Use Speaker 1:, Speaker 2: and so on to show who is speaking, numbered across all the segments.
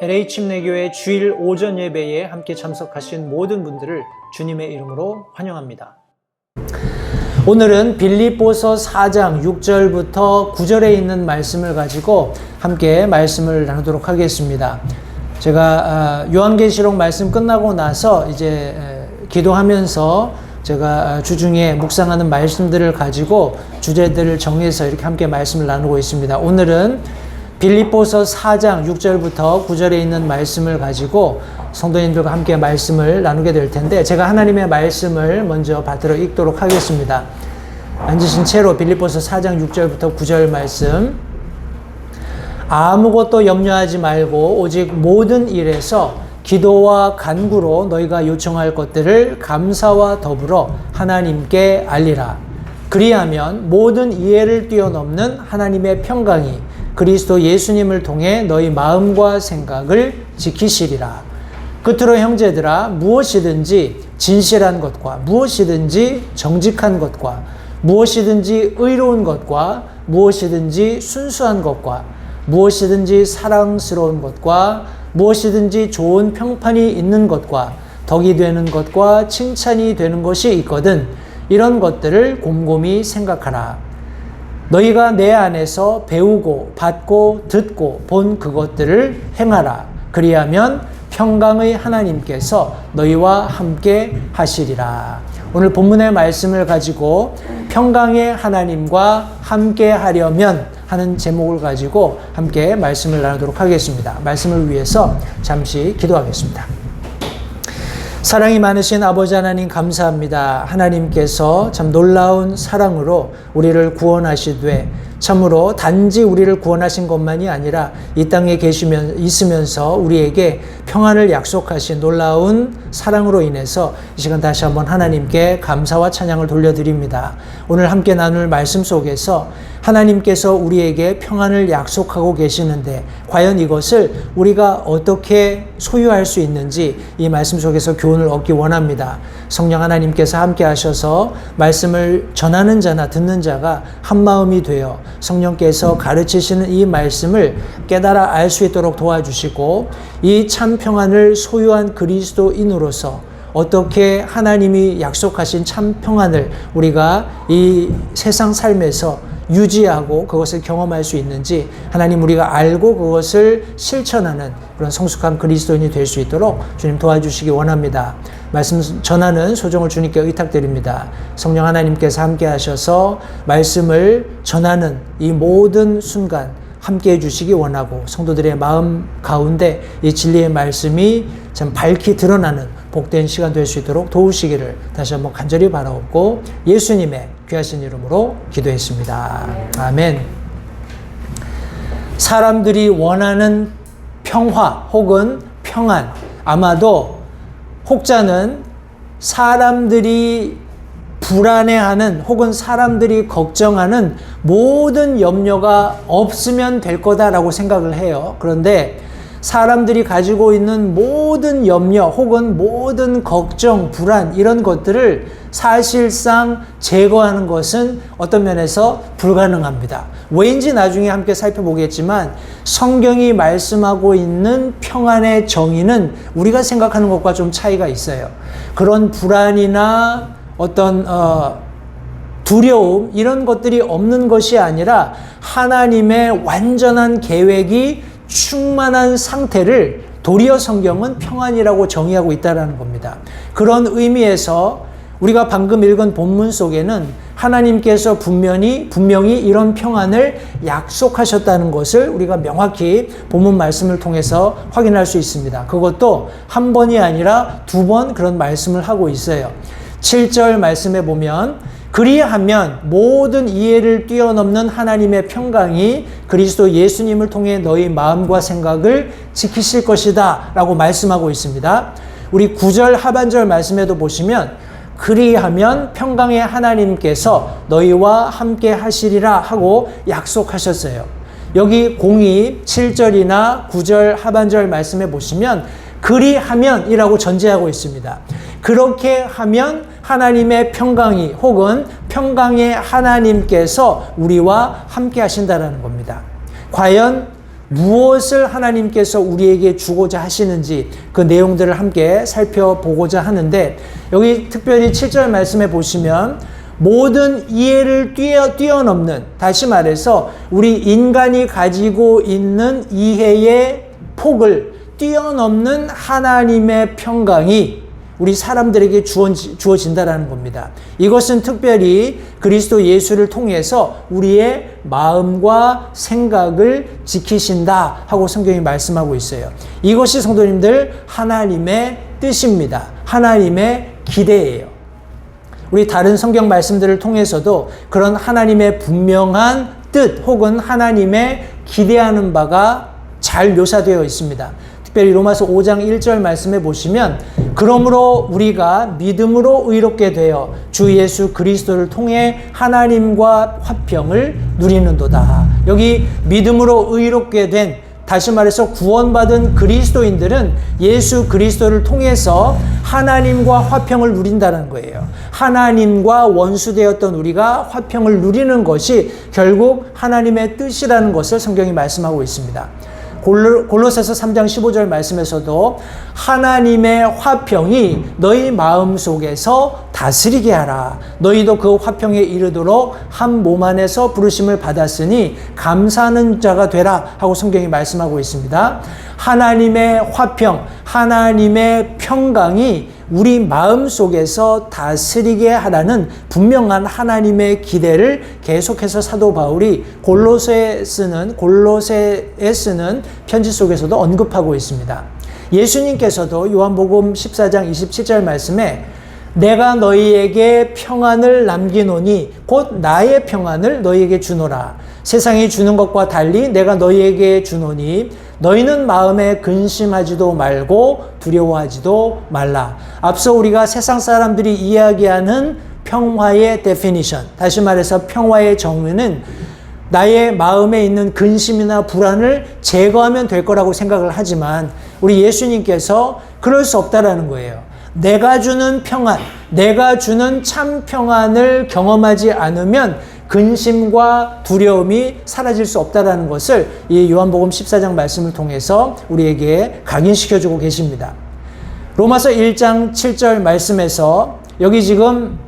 Speaker 1: LA 침례교회 주일 오전 예배에 함께 참석하신 모든 분들을 주님의 이름으로 환영합니다. 오늘은 빌립보서 4장 6절부터 9절에 있는 말씀을 가지고 함께 말씀을 나누도록 하겠습니다. 제가 요한계시록 말씀 끝나고 나서 이제 기도하면서 제가 주중에 묵상하는 말씀들을 가지고 주제들을 정해서 이렇게 함께 말씀을 나누고 있습니다. 오늘은 빌립보서 4장 6절부터 9절에 있는 말씀을 가지고 성도님들과 함께 말씀을 나누게 될 텐데, 제가 하나님의 말씀을 먼저 받들어 읽도록 하겠습니다. 앉으신 채로 빌립보서 4장 6절부터 9절 말씀. 아무것도 염려하지 말고 오직 모든 일에서 기도와 간구로 너희가 요청할 것들을 감사와 더불어 하나님께 알리라. 그리하면 모든 이해를 뛰어넘는 하나님의 평강이 그리스도 예수님을 통해 너희 마음과 생각을 지키시리라. 끝으로 형제들아, 무엇이든지 진실한 것과 무엇이든지 정직한 것과 무엇이든지 의로운 것과 무엇이든지 순수한 것과 무엇이든지 사랑스러운 것과 무엇이든지 좋은 평판이 있는 것과 덕이 되는 것과 칭찬이 되는 것이 있거든 이런 것들을 곰곰이 생각하라. 너희가 내 안에서 배우고 받고 듣고 본 그것들을 행하라. 그리하면 평강의 하나님께서 너희와 함께 하시리라. 오늘 본문의 말씀을 가지고 평강의 하나님과 함께 하려면 하는 제목을 가지고 함께 말씀을 나누도록 하겠습니다. 말씀을 위해서 잠시 기도하겠습니다. 사랑이 많으신 아버지 하나님 감사합니다. 하나님께서 참 놀라운 사랑으로 우리를 구원하시되 참으로 단지 우리를 구원하신 것만이 아니라 이 땅에 있으면서 우리에게 평안을 약속하신 놀라운 사랑으로 인해서 이 시간 다시 한번 하나님께 감사와 찬양을 돌려드립니다. 오늘 함께 나눌 말씀 속에서 하나님께서 우리에게 평안을 약속하고 계시는데 과연 이것을 우리가 어떻게 소유할 수 있는지 이 말씀 속에서 교훈을 얻기 원합니다. 성령 하나님께서 함께 하셔서 말씀을 전하는 자나 듣는 자가 한 마음이 되어 성령께서 가르치시는 이 말씀을 깨달아 알 수 있도록 도와주시고 이 참 평안을 소유한 그리스도인으로서 어떻게 하나님이 약속하신 참 평안을 우리가 이 세상 삶에서 유지하고 그것을 경험할 수 있는지 하나님 우리가 알고 그것을 실천하는 그런 성숙한 그리스도인이 될 수 있도록 주님 도와주시기 원합니다. 말씀 전하는 소정을 주님께 의탁드립니다. 성령 하나님께서 함께 하셔서 말씀을 전하는 이 모든 순간 함께 해주시기 원하고 성도들의 마음 가운데 이 진리의 말씀이 참 밝히 드러나는 복된 시간 될 수 있도록 도우시기를 다시 한번 간절히 바라옵고 예수님의 귀하신 이름으로 기도했습니다. 아멘. 사람들이 원하는 평화 혹은 평안, 아마도 혹자는 사람들이 불안해하는 혹은 사람들이 걱정하는 모든 염려가 없으면 될 거다라고 생각을 해요. 그런데 사람들이 가지고 있는 모든 염려 혹은 모든 걱정, 불안 이런 것들을 사실상 제거하는 것은 어떤 면에서 불가능합니다. 왜인지 나중에 함께 살펴보겠지만 성경이 말씀하고 있는 평안의 정의는 우리가 생각하는 것과 좀 차이가 있어요. 그런 불안이나 어떤 두려움 이런 것들이 없는 것이 아니라 하나님의 완전한 계획이 충만한 상태를 도리어 성경은 평안이라고 정의하고 있다는 겁니다. 그런 의미에서 우리가 방금 읽은 본문 속에는 하나님께서 분명히 이런 평안을 약속하셨다는 것을 우리가 명확히 본문 말씀을 통해서 확인할 수 있습니다. 그것도 한 번이 아니라 두 번 그런 말씀을 하고 있어요. 7절 말씀에 보면 그리하면 모든 이해를 뛰어넘는 하나님의 평강이 그리스도 예수님을 통해 너희 마음과 생각을 지키실 것이다 라고 말씀하고 있습니다. 우리 9절 하반절 말씀에도 보시면 그리하면 평강의 하나님께서 너희와 함께 하시리라 하고 약속하셨어요. 여기 7절이나 9절 하반절 말씀에 보시면 그리하면이라고 전제하고 있습니다. 그렇게 하면 하나님의 평강이 혹은 평강의 하나님께서 우리와 함께 하신다라는 겁니다. 과연 무엇을 하나님께서 우리에게 주고자 하시는지 그 내용들을 함께 살펴보고자 하는데, 여기 특별히 7절 말씀에 보시면 모든 이해를 뛰어넘는, 다시 말해서 우리 인간이 가지고 있는 이해의 폭을 뛰어넘는 하나님의 평강이 우리 사람들에게 주어진다라는 겁니다. 이것은 특별히 그리스도 예수를 통해서 우리의 마음과 생각을 지키신다 하고 성경이 말씀하고 있어요. 이것이 성도님들 하나님의 뜻입니다. 하나님의 기대예요. 우리 다른 성경 말씀들을 통해서도 그런 하나님의 분명한 뜻 혹은 하나님의 기대하는 바가 잘 묘사되어 있습니다. 특별히 로마서 5장 1절 말씀에 보시면 그러므로 우리가 믿음으로 의롭게 되어 주 예수 그리스도를 통해 하나님과 화평을 누리는도다. 여기 믿음으로 의롭게 된, 다시 말해서 구원받은 그리스도인들은 예수 그리스도를 통해서 하나님과 화평을 누린다는 거예요. 하나님과 원수되었던 우리가 화평을 누리는 것이 결국 하나님의 뜻이라는 것을 성경이 말씀하고 있습니다. 골로새서 3장 15절 말씀에서도 하나님의 화평이 너희 마음속에서 다스리게 하라. 너희도 그 화평에 이르도록 한 몸 안에서 부르심을 받았으니 감사하는 자가 되라 하고 성경이 말씀하고 있습니다. 하나님의 화평, 하나님의 평강이 우리 마음속에서 다스리게 하라는 분명한 하나님의 기대를 계속해서 사도 바울이 골로새에 쓰는 편지 속에서도 언급하고 있습니다. 예수님께서도 요한복음 14장 27절 말씀에 내가 너희에게 평안을 남기노니 곧 나의 평안을 너희에게 주노라. 세상이 주는 것과 달리 내가 너희에게 주노니 너희는 마음에 근심하지도 말고 두려워하지도 말라. 앞서 우리가 세상 사람들이 이야기하는 평화의 데피니션, 다시 말해서 평화의 정의는 나의 마음에 있는 근심이나 불안을 제거하면 될 거라고 생각을 하지만 우리 예수님께서 그럴 수 없다라는 거예요. 내가 주는 평안, 내가 주는 참 평안을 경험하지 않으면 근심과 두려움이 사라질 수 없다라는 것을 이 요한복음 14장 말씀을 통해서 우리에게 각인시켜주고 계십니다. 로마서 1장 7절 말씀에서 여기 지금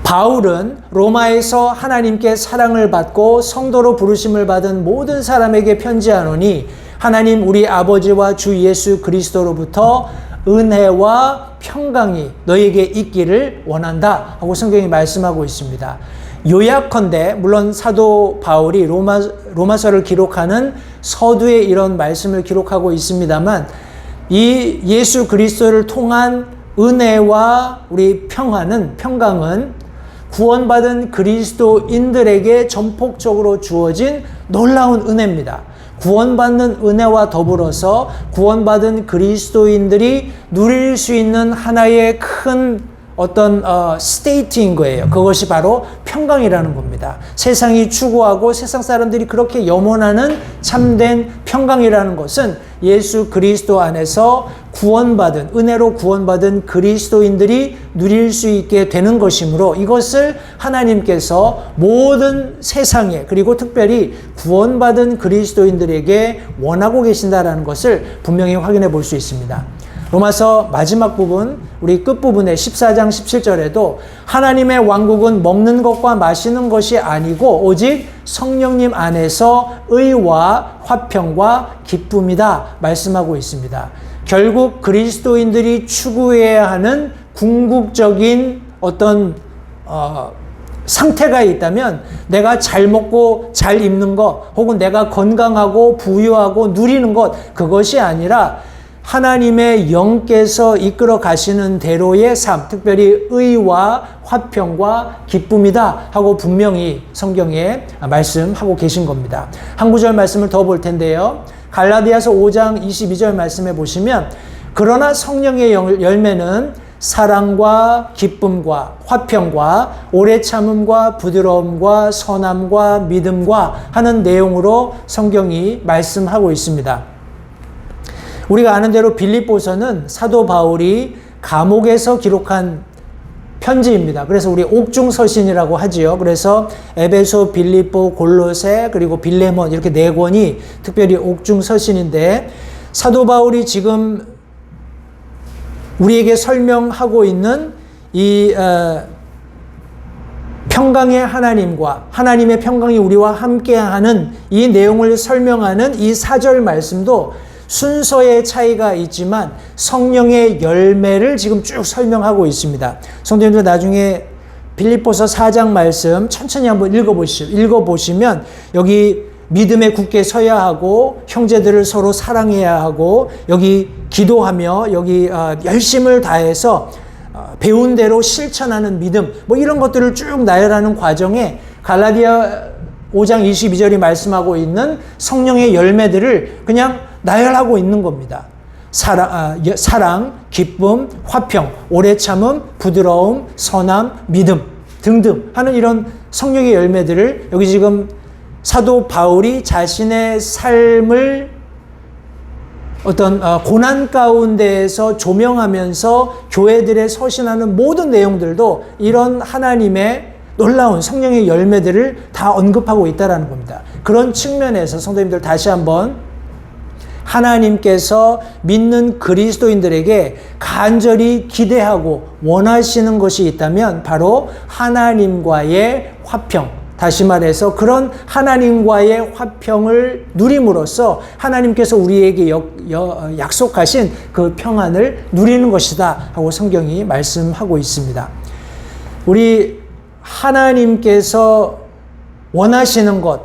Speaker 1: 바울은 로마에서 하나님께 사랑을 받고 성도로 부르심을 받은 모든 사람에게 편지하노니 하나님 우리 아버지와 주 예수 그리스도로부터 은혜와 평강이 너희에게 있기를 원한다 하고 성경이 말씀하고 있습니다. 요약컨대 물론 사도 바울이 로마서를 기록하는 서두에 이런 말씀을 기록하고 있습니다만 이 예수 그리스도를 통한 은혜와 우리 평강은 구원받은 그리스도인들에게 전폭적으로 주어진 놀라운 은혜입니다. 구원받는 은혜와 더불어서 구원받은 그리스도인들이 누릴 수 있는 하나의 큰 어떤 스테이트인 거예요. 그것이 바로 평강이라는 겁니다. 세상이 추구하고 세상 사람들이 그렇게 염원하는 참된 평강이라는 것은 예수 그리스도 안에서 구원받은, 은혜로 구원받은 그리스도인들이 누릴 수 있게 되는 것이므로 이것을 하나님께서 모든 세상에 그리고 특별히 구원받은 그리스도인들에게 원하고 계신다는 것을 분명히 확인해 볼 수 있습니다. 로마서 마지막 부분, 우리 끝부분의 14장 17절에도 하나님의 왕국은 먹는 것과 마시는 것이 아니고 오직 성령님 안에서 의와 화평과 기쁨이다 말씀하고 있습니다. 결국 그리스도인들이 추구해야 하는 궁극적인 어떤 상태가 있다면 내가 잘 먹고 잘 입는 것 혹은 내가 건강하고 부유하고 누리는 것, 그것이 아니라 하나님의 영께서 이끌어 가시는 대로의 삶, 특별히 의와 화평과 기쁨이다 하고 분명히 성경에 말씀하고 계신 겁니다. 한 구절 말씀을 더 볼 텐데요. 갈라디아서 5장 22절 말씀에 보시면 그러나 성령의 열매는 사랑과 기쁨과 화평과 오래 참음과 부드러움과 선함과 믿음과 하는 내용으로 성경이 말씀하고 있습니다. 우리가 아는 대로 빌립보서는 사도 바울이 감옥에서 기록한 편지입니다. 그래서 우리 옥중서신이라고 하지요. 그래서 에베소, 빌립보, 골로새, 그리고 빌레몬 이렇게 네 권이 특별히 옥중서신인데 사도 바울이 지금 우리에게 설명하고 있는 이 평강의 하나님과 하나님의 평강이 우리와 함께하는 이 내용을 설명하는 이 4절 말씀도 순서의 차이가 있지만 성령의 열매를 지금 쭉 설명하고 있습니다. 성도님들 나중에 빌립보서 4장 말씀 천천히 한번 읽어보시면 여기 믿음에 굳게 서야 하고 형제들을 서로 사랑해야 하고 여기 기도하며 여기 열심을 다해서 배운 대로 실천하는 믿음 뭐 이런 것들을 쭉 나열하는 과정에 갈라디아 5장 22절이 말씀하고 있는 성령의 열매들을 그냥 나열하고 있는 겁니다. 사랑, 기쁨, 화평, 오래 참음, 부드러움, 선함, 믿음 등등 하는 이런 성령의 열매들을 여기 지금 사도 바울이 자신의 삶을 어떤 고난 가운데에서 조명하면서 교회들에 서신하는 모든 내용들도 이런 하나님의 놀라운 성령의 열매들을 다 언급하고 있다는 겁니다. 그런 측면에서 성도님들 다시 한번 하나님께서 믿는 그리스도인들에게 간절히 기대하고 원하시는 것이 있다면 바로 하나님과의 화평, 다시 말해서 그런 하나님과의 화평을 누림으로써 하나님께서 우리에게 약속하신 그 평안을 누리는 것이다 하고 성경이 말씀하고 있습니다. 우리 하나님께서 원하시는 것,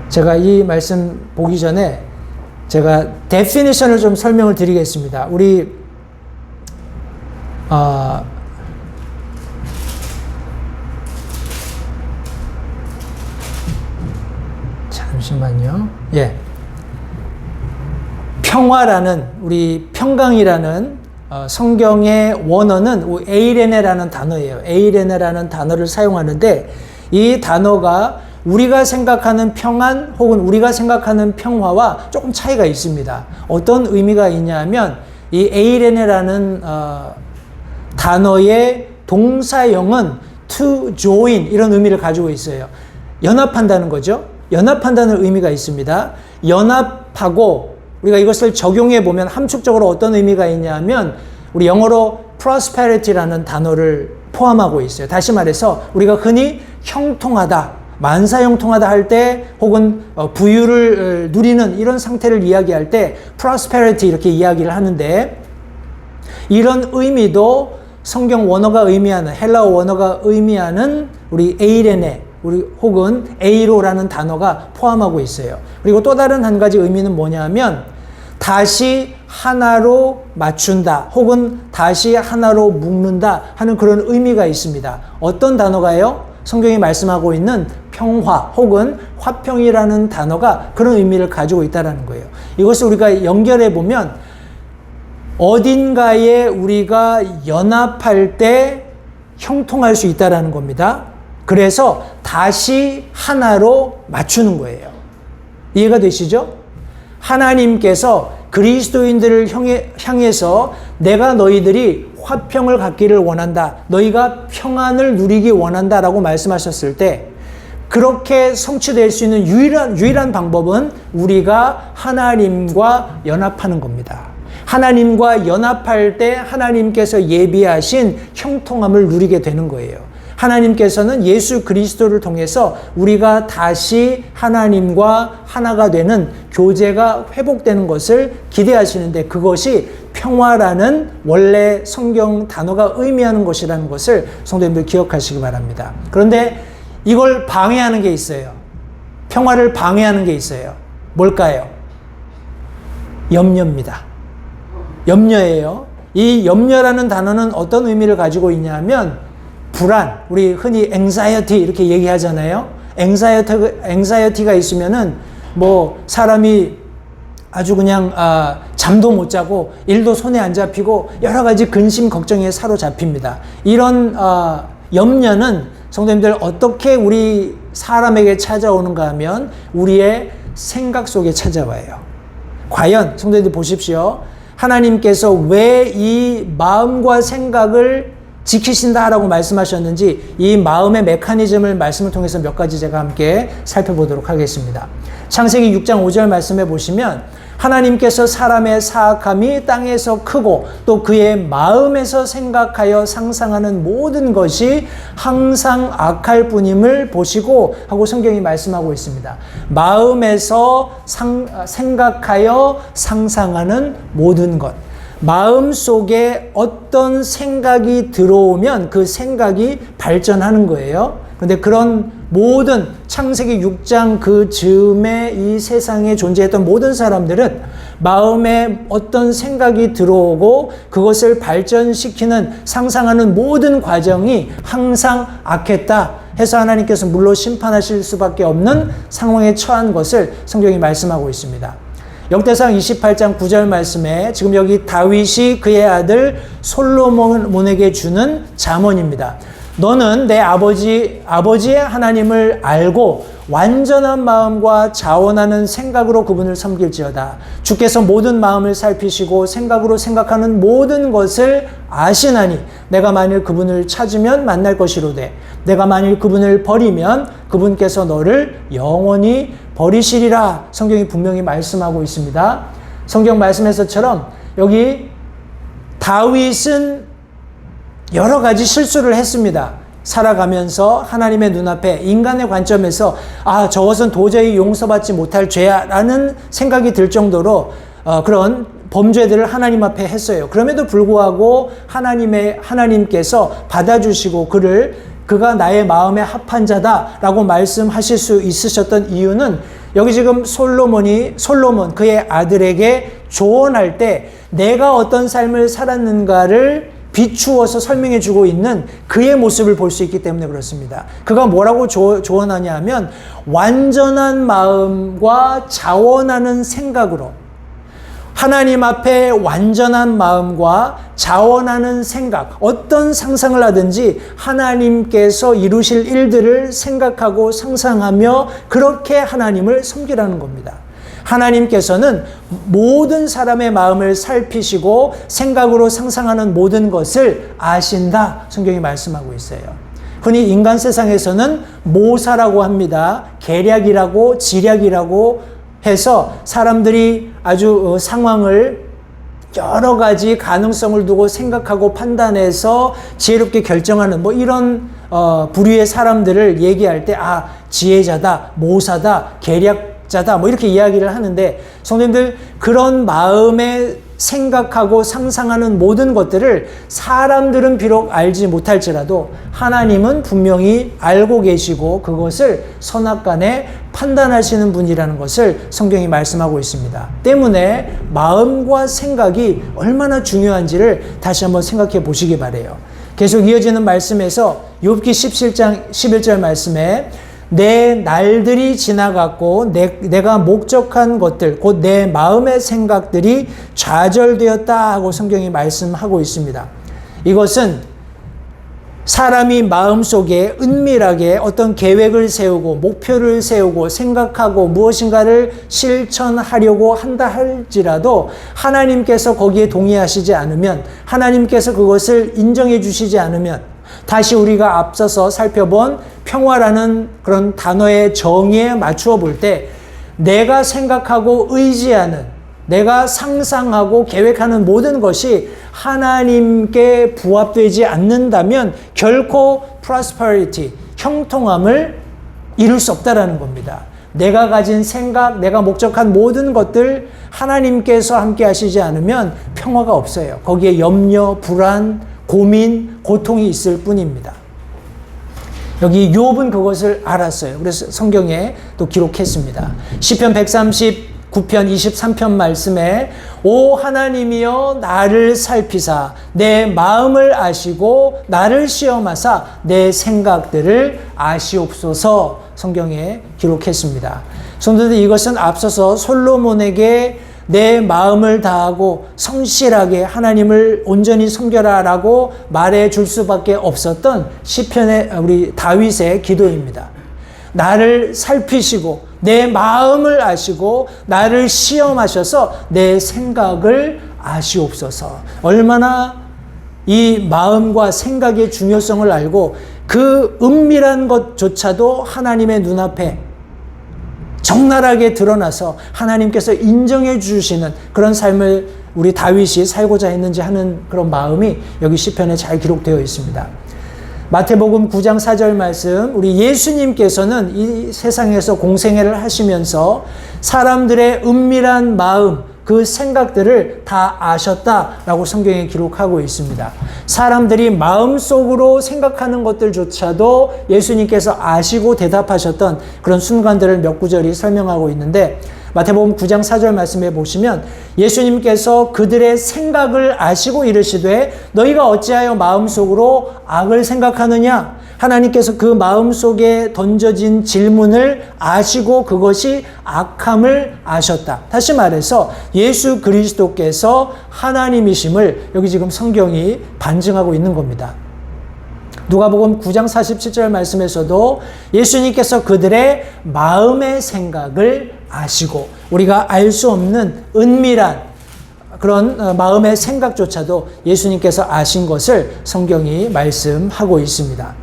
Speaker 1: 제가 이 말씀 보기 전에 제가 데피니션을 좀 설명을 드리겠습니다. 우리 잠시만요. 평화라는 우리 평강이라는 성경의 원어는 에이레네라는 단어예요. 에이레네라는 단어를 사용하는데 이 단어가 우리가 생각하는 평안 혹은 우리가 생각하는 평화와 조금 차이가 있습니다. 어떤 의미가 있냐면 이 에이레네라는 단어의 동사형은 to join 이런 의미를 가지고 있어요. 연합한다는 거죠. 연합한다는 의미가 있습니다. 연합하고 우리가 이것을 적용해 보면 함축적으로 어떤 의미가 있냐면 우리 영어로 prosperity라는 단어를 포함하고 있어요. 다시 말해서 우리가 흔히 형통하다, 만사형통하다 할 때 혹은 부유를 누리는 이런 상태를 이야기할 때 prosperity 이렇게 이야기를 하는데 이런 의미도 성경 원어가 의미하는 헬라어 원어가 의미하는 우리 에이레네 우리 혹은 에이로라는 단어가 포함하고 있어요. 그리고 또 다른 한 가지 의미는 뭐냐면 다시 하나로 맞춘다 혹은 다시 하나로 묶는다 하는 그런 의미가 있습니다. 어떤 단어가요? 성경이 말씀하고 있는 평화 혹은 화평이라는 단어가 그런 의미를 가지고 있다는 거예요. 이것을 우리가 연결해 보면 어딘가에 우리가 연합할 때 형통할 수 있다는 겁니다. 그래서 다시 하나로 맞추는 거예요. 이해가 되시죠? 하나님께서 그리스도인들을 향해서 내가 너희들이 화평을 갖기를 원한다. 너희가 평안을 누리기 원한다. 라고 말씀하셨을 때 그렇게 성취될 수 있는 유일한 방법은 우리가 하나님과 연합하는 겁니다. 하나님과 연합할 때 하나님께서 예비하신 형통함을 누리게 되는 거예요. 하나님께서는 예수 그리스도를 통해서 우리가 다시 하나님과 하나가 되는 교제가 회복되는 것을 기대하시는데 그것이 평화라는 원래 성경 단어가 의미하는 것이라는 것을 성도님들 기억하시기 바랍니다. 그런데 이걸 방해하는 게 있어요. 평화를 방해하는 게 있어요. 뭘까요? 염려입니다. 염려예요. 이 염려라는 단어는 어떤 의미를 가지고 있냐면 불안, 우리 흔히 anxiety 이렇게 얘기하잖아요. anxiety가 있으면은 뭐 사람이 아주 그냥 잠도 못 자고 일도 손에 안 잡히고 여러 가지 근심 걱정에 사로잡힙니다. 이런 염려는 성도님들 어떻게 우리 사람에게 찾아오는가 하면 우리의 생각 속에 찾아와요. 과연 성도님들 보십시오. 하나님께서 왜 이 마음과 생각을 지키신다라고 말씀하셨는지 이 마음의 메커니즘을 말씀을 통해서 몇 가지 제가 함께 살펴보도록 하겠습니다. 창세기 6장 5절 말씀해 보시면 하나님께서 사람의 사악함이 땅에서 크고 또 그의 마음에서 생각하여 상상하는 모든 것이 항상 악할 뿐임을 보시고 하고 성경이 말씀하고 있습니다. 마음에서 생각하여 상상하는 모든 것. 마음 속에 어떤 생각이 들어오면 그 생각이 발전하는 거예요. 그런데 그런 모든 창세기 6장 그 즈음에 이 세상에 존재했던 모든 사람들은 마음에 어떤 생각이 들어오고 그것을 발전시키는 상상하는 모든 과정이 항상 악했다 해서 하나님께서 물로 심판하실 수밖에 없는 상황에 처한 것을 성경이 말씀하고 있습니다. 역대상 28장 9절 말씀에 지금 여기 다윗이 그의 아들 솔로몬에게 주는 잠언입니다. 너는 내 아버지의 하나님을 알고 완전한 마음과 자원하는 생각으로 그분을 섬길지어다. 주께서 모든 마음을 살피시고 생각으로 생각하는 모든 것을 아시나니 내가 만일 그분을 찾으면 만날 것이로되 내가 만일 그분을 버리면 그분께서 너를 영원히 버리시리라. 성경이 분명히 말씀하고 있습니다. 성경 말씀에서처럼 여기 다윗은 여러 가지 실수를 했습니다. 살아가면서 하나님의 눈앞에 인간의 관점에서 저것은 도저히 용서받지 못할 죄야 라는 생각이 들 정도로 그런 범죄들을 하나님 앞에 했어요. 그럼에도 불구하고 하나님께서 받아주시고 그가 나의 마음에 합한 자다라고 말씀하실 수 있으셨던 이유는 여기 지금 솔로몬 그의 아들에게 조언할 때 내가 어떤 삶을 살았는가를 비추어서 설명해 주고 있는 그의 모습을 볼 수 있기 때문에 그렇습니다. 그가 뭐라고 조언하냐 하면 완전한 마음과 자원하는 생각으로 하나님 앞에 완전한 마음과 자원하는 생각, 어떤 상상을 하든지 하나님께서 이루실 일들을 생각하고 상상하며 그렇게 하나님을 섬기라는 겁니다. 하나님께서는 모든 사람의 마음을 살피시고 생각으로 상상하는 모든 것을 아신다. 성경이 말씀하고 있어요. 흔히 인간 세상에서는 모사라고 합니다. 계략이라고 지략이라고 해서 사람들이 아주 상황을 여러 가지 가능성을 두고 생각하고 판단해서 지혜롭게 결정하는 이런 부류의 사람들을 얘기할 때 지혜자다, 모사다, 계략자다 이렇게 이야기를 하는데 성도님들 그런 마음에 생각하고 상상하는 모든 것들을 사람들은 비록 알지 못할지라도 하나님은 분명히 알고 계시고 그것을 선악간에 판단하시는 분이라는 것을 성경이 말씀하고 있습니다. 때문에 마음과 생각이 얼마나 중요한지를 다시 한번 생각해 보시기 바라요. 계속 이어지는 말씀에서 욥기 17장 11절 말씀에 내 날들이 지나갔고 내가 목적한 것들 곧 내 마음의 생각들이 좌절되었다 하고 성경이 말씀하고 있습니다. 이것은 사람이 마음속에 은밀하게 어떤 계획을 세우고 목표를 세우고 생각하고 무엇인가를 실천하려고 한다 할지라도 하나님께서 거기에 동의하시지 않으면 하나님께서 그것을 인정해 주시지 않으면 다시 우리가 앞서서 살펴본 평화라는 그런 단어의 정의에 맞추어 볼 때 내가 생각하고 의지하는 내가 상상하고 계획하는 모든 것이 하나님께 부합되지 않는다면 결코 prosperity, 형통함을 이룰 수 없다라는 겁니다. 내가 가진 생각, 내가 목적한 모든 것들 하나님께서 함께 하시지 않으면 평화가 없어요. 거기에 염려, 불안, 고민, 고통이 있을 뿐입니다. 여기 욥은 그것을 알았어요. 그래서 성경에 또 기록했습니다. 시편 139편 23편 말씀에 오 하나님이여 나를 살피사 내 마음을 아시고 나를 시험하사 내 생각들을 아시옵소서 성경에 기록했습니다. 성도들 이것은 앞서서 솔로몬에게 내 마음을 다하고 성실하게 하나님을 온전히 섬겨라라고 말해 줄 수밖에 없었던 시편의 우리 다윗의 기도입니다. 나를 살피시고 내 마음을 아시고 나를 시험하셔서 내 생각을 아시옵소서. 얼마나 이 마음과 생각의 중요성을 알고 그 은밀한 것조차도 하나님의 눈앞에 적나라하게 드러나서 하나님께서 인정해 주시는 그런 삶을 우리 다윗이 살고자 했는지 하는 그런 마음이 여기 시편에 잘 기록되어 있습니다. 마태복음 9장 4절 말씀, 우리 예수님께서는 이 세상에서 공생애를 하시면서 사람들의 은밀한 마음, 그 생각들을 다 아셨다라고 성경에 기록하고 있습니다. 사람들이 마음속으로 생각하는 것들조차도 예수님께서 아시고 대답하셨던 그런 순간들을 몇 구절이 설명하고 있는데, 마태복음 9장 4절 말씀에 보시면 예수님께서 그들의 생각을 아시고 이르시되 너희가 어찌하여 마음속으로 악을 생각하느냐? 하나님께서 그 마음속에 던져진 질문을 아시고 그것이 악함을 아셨다. 다시 말해서 예수 그리스도께서 하나님이심을 여기 지금 성경이 반증하고 있는 겁니다. 누가복음 9장 47절 말씀에서도 예수님께서 그들의 마음의 생각을 아시고, 우리가 알 수 없는 은밀한 그런 마음의 생각조차도 예수님께서 아신 것을 성경이 말씀하고 있습니다.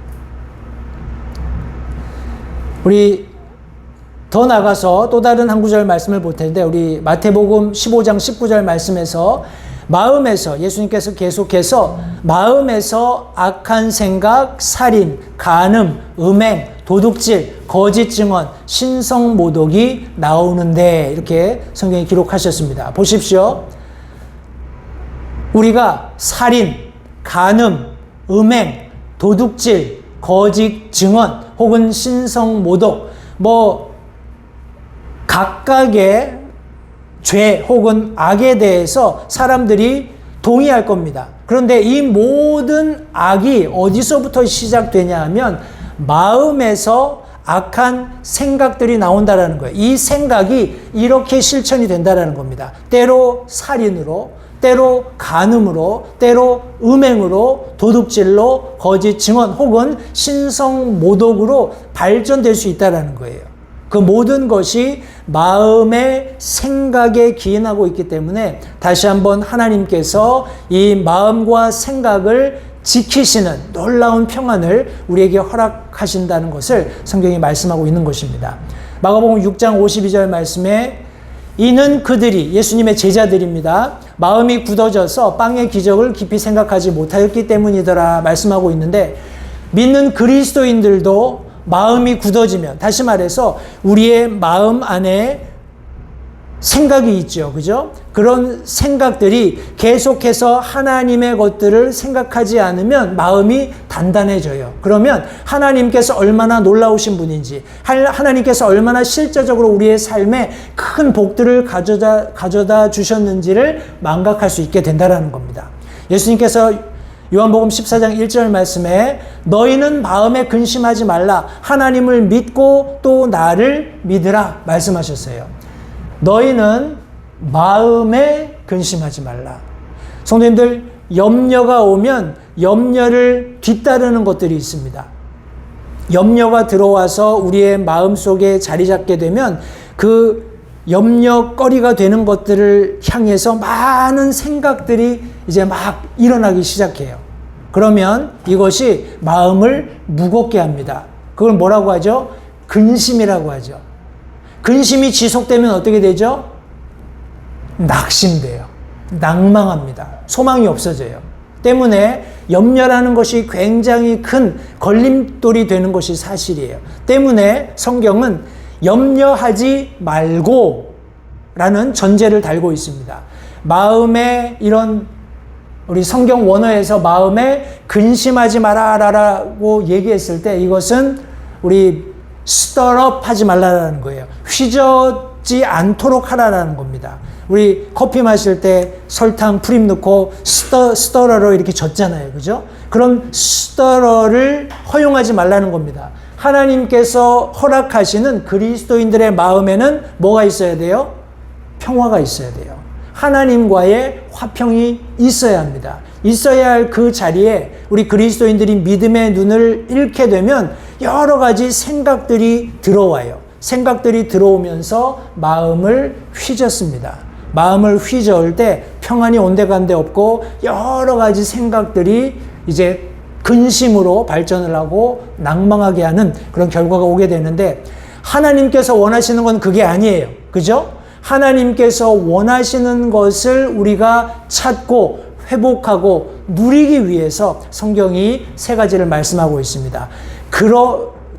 Speaker 1: 우리 더 나가서 또 다른 한 구절 말씀을 볼 텐데, 우리 마태복음 15장 19절 말씀에서 마음에서, 예수님께서 계속해서 마음에서 악한 생각, 살인, 간음, 음행, 도둑질, 거짓 증언, 신성 모독이 나오는데, 이렇게 성경이 기록하셨습니다. 보십시오. 우리가 살인, 간음, 음행, 도둑질, 거짓 증언 혹은 신성 모독, 각각의 죄 혹은 악에 대해서 사람들이 동의할 겁니다. 그런데 이 모든 악이 어디서부터 시작되냐 하면 마음에서 악한 생각들이 나온다라는 거예요. 이 생각이 이렇게 실천이 된다라는 겁니다. 때로 살인으로, 때로 간음으로, 때로 음행으로, 도둑질로, 거짓 증언 혹은 신성 모독으로 발전될 수 있다라는 거예요. 그 모든 것이 마음의 생각에 기인하고 있기 때문에 다시 한번 하나님께서 이 마음과 생각을 지키시는 놀라운 평안을 우리에게 허락하신다는 것을 성경이 말씀하고 있는 것입니다. 마가복음 6장 52절 말씀에 이는 그들이, 예수님의 제자들입니다, 마음이 굳어져서 빵의 기적을 깊이 생각하지 못하였기 때문이더라 말씀하고 있는데, 믿는 그리스도인들도 마음이 굳어지면, 다시 말해서 우리의 마음 안에 생각이 있죠. 그죠? 그런 생각들이 계속해서 하나님의 것들을 생각하지 않으면 마음이 단단해져요. 그러면 하나님께서 얼마나 놀라우신 분인지, 하나님께서 얼마나 실제적으로 우리의 삶에 큰 복들을 가져다 주셨는지를 망각할 수 있게 된다는 겁니다. 예수님께서 요한복음 14장 1절 말씀에 너희는 마음에 근심하지 말라, 하나님을 믿고 또 나를 믿으라 말씀하셨어요. 너희는 마음에 근심하지 말라. 성도님들, 염려가 오면 염려를 뒤따르는 것들이 있습니다. 염려가 들어와서 우리의 마음속에 자리 잡게 되면 그 염려거리가 되는 것들을 향해서 많은 생각들이 이제 막 일어나기 시작해요. 그러면 이것이 마음을 무겁게 합니다. 그걸 뭐라고 하죠? 근심이라고 하죠. 근심이 지속되면 어떻게 되죠? 낙심돼요. 낭망합니다. 소망이 없어져요. 때문에 염려라는 것이 굉장히 큰 걸림돌이 되는 것이 사실이에요. 때문에 성경은 염려하지 말고 라는 전제를 달고 있습니다. 마음에 이런, 우리 성경 원어에서 마음에 근심하지 마라라고 얘기했을 때 이것은 우리 stir up 하지 말라라는 거예요. 휘젓지 않도록 하라라는 겁니다. 우리 커피 마실 때 설탕 프림 넣고 스터러로 이렇게 젓잖아요. 그죠? 그럼 스터러를 허용하지 말라는 겁니다. 하나님께서 허락하시는 그리스도인들의 마음에는 뭐가 있어야 돼요? 평화가 있어야 돼요. 하나님과의 화평이 있어야 합니다. 있어야 할 그 자리에 우리 그리스도인들이 믿음의 눈을 잃게 되면 여러 가지 생각들이 들어와요. 생각들이 들어오면서 마음을 휘젓습니다. 마음을 휘저을 때 평안이 온데간데 없고 여러 가지 생각들이 이제 근심으로 발전을 하고 낭망하게 하는 그런 결과가 오게 되는데, 하나님께서 원하시는 건 그게 아니에요. 그죠? 하나님께서 원하시는 것을 우리가 찾고 회복하고 누리기 위해서 성경이 세 가지를 말씀하고 있습니다.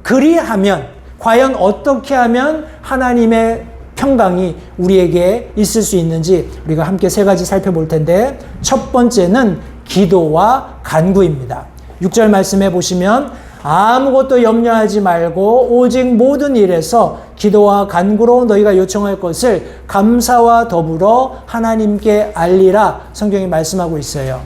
Speaker 1: 그리하면, 과연 어떻게 하면 하나님의 평강이 우리에게 있을 수 있는지 우리가 함께 세 가지 살펴볼 텐데, 첫 번째는 기도와 간구입니다. 6절 말씀해 보시면 아무것도 염려하지 말고 오직 모든 일에서 기도와 간구로 너희가 요청할 것을 감사와 더불어 하나님께 알리라, 성경이 말씀하고 있어요.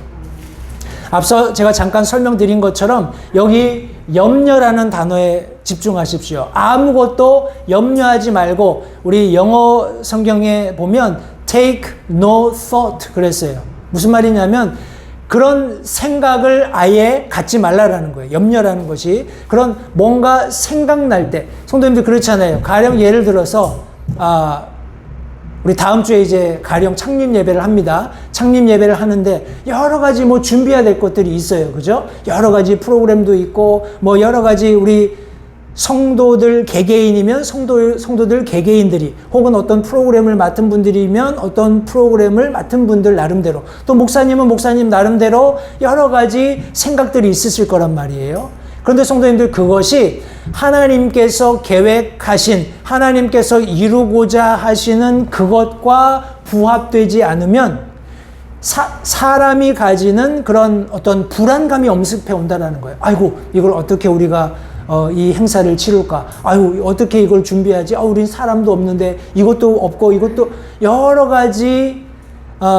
Speaker 1: 앞서 제가 잠깐 설명드린 것처럼 여기 염려라는 단어에 집중하십시오. 아무것도 염려하지 말고, 우리 영어 성경에 보면 take no thought 그랬어요. 무슨 말이냐면 그런 생각을 아예 갖지 말라라는 거예요. 염려라는 것이. 그런 뭔가 생각날 때, 성도님들 그렇잖아요. 가령 예를 들어서 우리 다음 주에 이제 가령 창립 예배를 합니다. 창립 예배를 하는데 여러 가지 뭐 준비해야 될 것들이 있어요. 그죠? 여러 가지 프로그램도 있고 뭐 여러 가지 우리 성도들 개개인이면 성도들 개개인들이, 혹은 어떤 프로그램을 맡은 분들이면 어떤 프로그램을 맡은 분들 나름대로, 또 목사님은 목사님 나름대로 여러 가지 생각들이 있으실 거란 말이에요. 그런데 성도님들, 그것이 하나님께서 계획하신, 하나님께서 이루고자 하시는 그것과 부합되지 않으면 사람이 가지는 그런 어떤 불안감이 엄습해 온다는 거예요. 아이고, 이걸 어떻게 우리가 이 행사를 치룰까? 아유, 어떻게 이걸 준비하지? 우린 사람도 없는데 이것도 없고 이것도, 여러 가지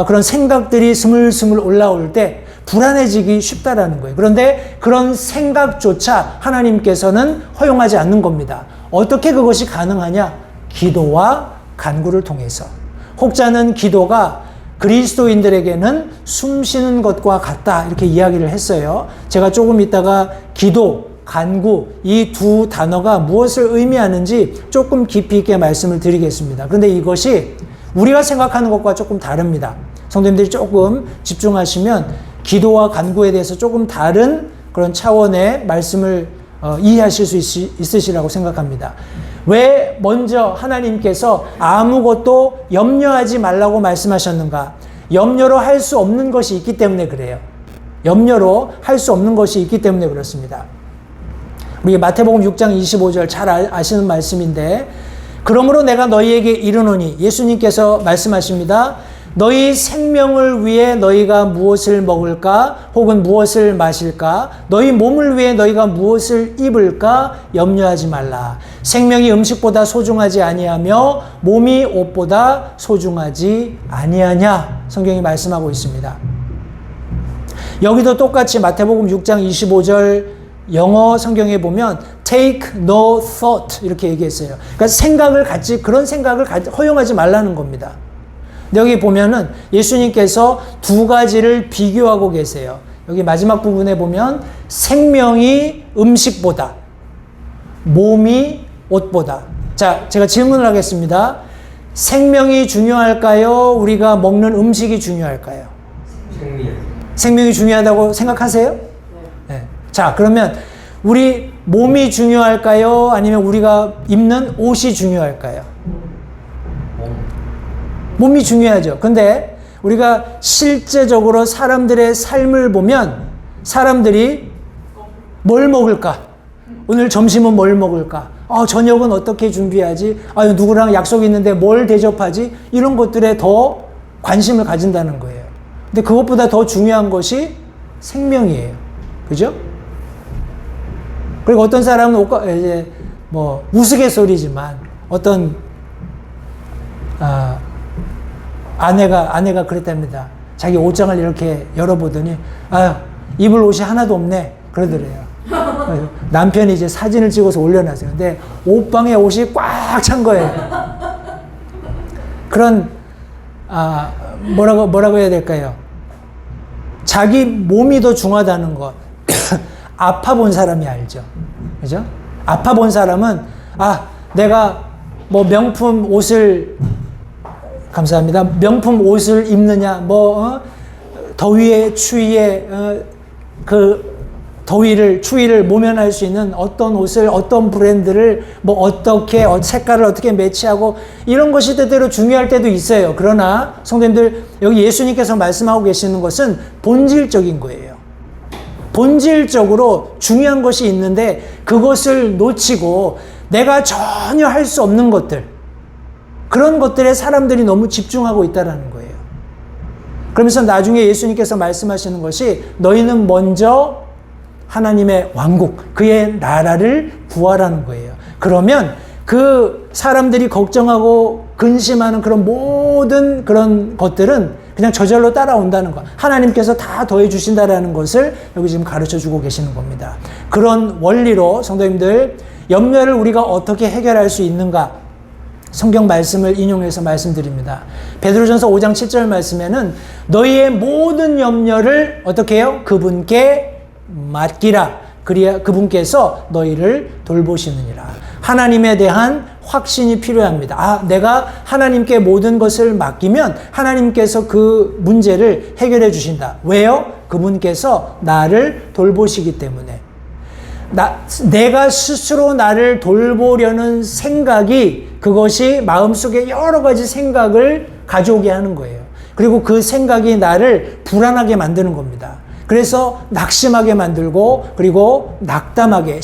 Speaker 1: 그런 생각들이 스물스물 올라올 때 불안해지기 쉽다라는 거예요. 그런데 그런 생각조차 하나님께서는 허용하지 않는 겁니다. 어떻게 그것이 가능하냐? 기도와 간구를 통해서. 혹자는 기도가 그리스도인들에게는 숨 쉬는 것과 같다, 이렇게 이야기를 했어요. 제가 조금 있다가 기도, 간구, 이 두 단어가 무엇을 의미하는지 조금 깊이 있게 말씀을 드리겠습니다. 그런데 이것이 우리가 생각하는 것과 조금 다릅니다. 성도님들이 조금 집중하시면 기도와 간구에 대해서 조금 다른 그런 차원의 말씀을 이해하실 수 있으시라고 생각합니다. 왜 먼저 하나님께서 아무것도 염려하지 말라고 말씀하셨는가? 염려로 할 수 없는 것이 있기 때문에 그래요. 염려로 할 수 없는 것이 있기 때문에 그렇습니다. 우리 마태복음 6장 25절 잘 아시는 말씀인데, 그러므로 내가 너희에게 이르노니, 예수님께서 말씀하십니다. 너희 생명을 위해 너희가 무엇을 먹을까? 혹은 무엇을 마실까? 너희 몸을 위해 너희가 무엇을 입을까? 염려하지 말라. 생명이 음식보다 소중하지 아니하며 몸이 옷보다 소중하지 아니하냐? 성경이 말씀하고 있습니다. 여기도 똑같이 마태복음 6장 25절 영어 성경에 보면 take no thought 이렇게 얘기했어요. 그러니까 생각을 갖지, 그런 생각을 허용하지 말라는 겁니다. 여기 보면은 예수님께서 두 가지를 비교하고 계세요. 여기 마지막 부분에 보면 생명이 음식보다, 몸이 옷보다. 자, 제가 질문을 하겠습니다. 생명이 중요할까요? 우리가 먹는 음식이 중요할까요? 생명이 중요하다고 생각하세요? 네. 자, 그러면 우리 몸이 중요할까요? 아니면 우리가 입는 옷이 중요할까요? 몸이 중요하죠. 근데 우리가 실제적으로 사람들의 삶을 보면 사람들이 뭘 먹을까? 오늘 점심은 뭘 먹을까? 저녁은 어떻게 준비하지? 누구랑 약속이 있는데 뭘 대접하지? 이런 것들에 더 관심을 가진다는 거예요. 근데 그것보다 더 중요한 것이 생명이에요. 그죠? 그리고 어떤 사람은 이제 뭐 우스갯소리지만 어떤 아내가 그랬답니다. 자기 옷장을 이렇게 열어보더니 입을 옷이 하나도 없네 그러더래요. 남편이 이제 사진을 찍어서 올려놨어요. 근데 옷방에 옷이 꽉 찬 거예요. 그런 뭐라고 해야 될까요? 자기 몸이 더 중요하다는 것. 아파 본 사람이 알죠. 그죠? 아파 본 사람은 내가 뭐 명품 옷을 감사합니다. 명품 옷을 입느냐, 더위에 추위에 그 더위를 추위를 모면할 수 있는 어떤 옷을 어떤 브랜드를 어떻게 색깔을 어떻게 매치하고 이런 것이 때때로 중요할 때도 있어요. 그러나 성도님들 여기 예수님께서 말씀하고 계시는 것은 본질적인 거예요. 본질적으로 중요한 것이 있는데 그것을 놓치고 내가 전혀 할 수 없는 것들, 그런 것들에 사람들이 너무 집중하고 있다는 거예요. 그러면서 나중에 예수님께서 말씀하시는 것이 너희는 먼저 하나님의 왕국, 그의 나라를 구하라는 거예요. 그러면 그 사람들이 걱정하고 근심하는 그런 모든 그런 것들은 그냥 저절로 따라온다는 것. 하나님께서 다 더해 주신다라는 것을 여기 지금 가르쳐 주고 계시는 겁니다. 그런 원리로 성도님들, 염려를 우리가 어떻게 해결할 수 있는가? 성경 말씀을 인용해서 말씀드립니다. 베드로전서 5장 7절 말씀에는 너희의 모든 염려를 어떻게 해요? 그분께 맡기라. 그리야 그분께서 너희를 돌보시느니라. 하나님에 대한 확신이 필요합니다. 내가 하나님께 모든 것을 맡기면 하나님께서 그 문제를 해결해 주신다. 왜요? 그분께서 나를 돌보시기 때문에. 내가 스스로 나를 돌보려는 생각이, 그것이 마음속에 여러 가지 생각을 가져오게 하는 거예요. 그리고 그 생각이 나를 불안하게 만드는 겁니다. 그래서 낙심하게 만들고, 그리고 낙담하게,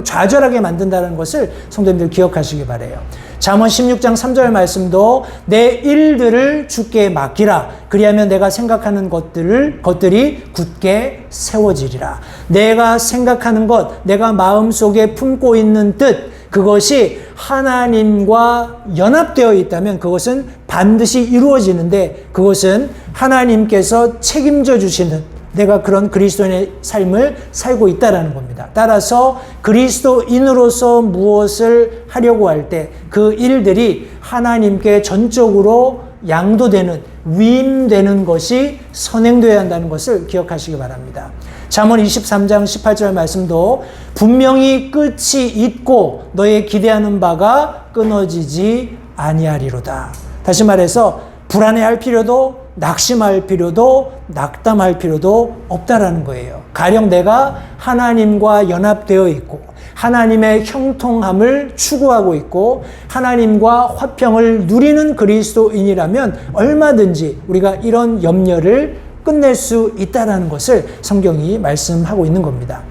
Speaker 1: 좌절하게 만든다는 것을 성도님들 기억하시기 바라요. 잠언 16장 3절 말씀도 내 일들을 주께 맡기라. 그리하면 내가 생각하는 것들이 굳게 세워지리라. 내가 생각하는 것, 내가 마음속에 품고 있는 뜻, 그것이 하나님과 연합되어 있다면 그것은 반드시 이루어지는데, 그것은 하나님께서 책임져 주시는, 내가 그런 그리스도인의 삶을 살고 있다라는 겁니다. 따라서 그리스도인으로서 무엇을 하려고 할 때 그 일들이 하나님께 전적으로 양도되는, 위임되는 것이 선행되어야 한다는 것을 기억하시기 바랍니다. 잠언 23장 18절 말씀도 분명히 끝이 있고 너의 기대하는 바가 끊어지지 아니하리로다. 다시 말해서 불안해할 필요도, 낙심할 필요도, 낙담할 필요도 없다라는 거예요. 가령 내가 하나님과 연합되어 있고 하나님의 형통함을 추구하고 있고 하나님과 화평을 누리는 그리스도인이라면 얼마든지 우리가 이런 염려를 끝낼 수 있다는 것을 성경이 말씀하고 있는 겁니다.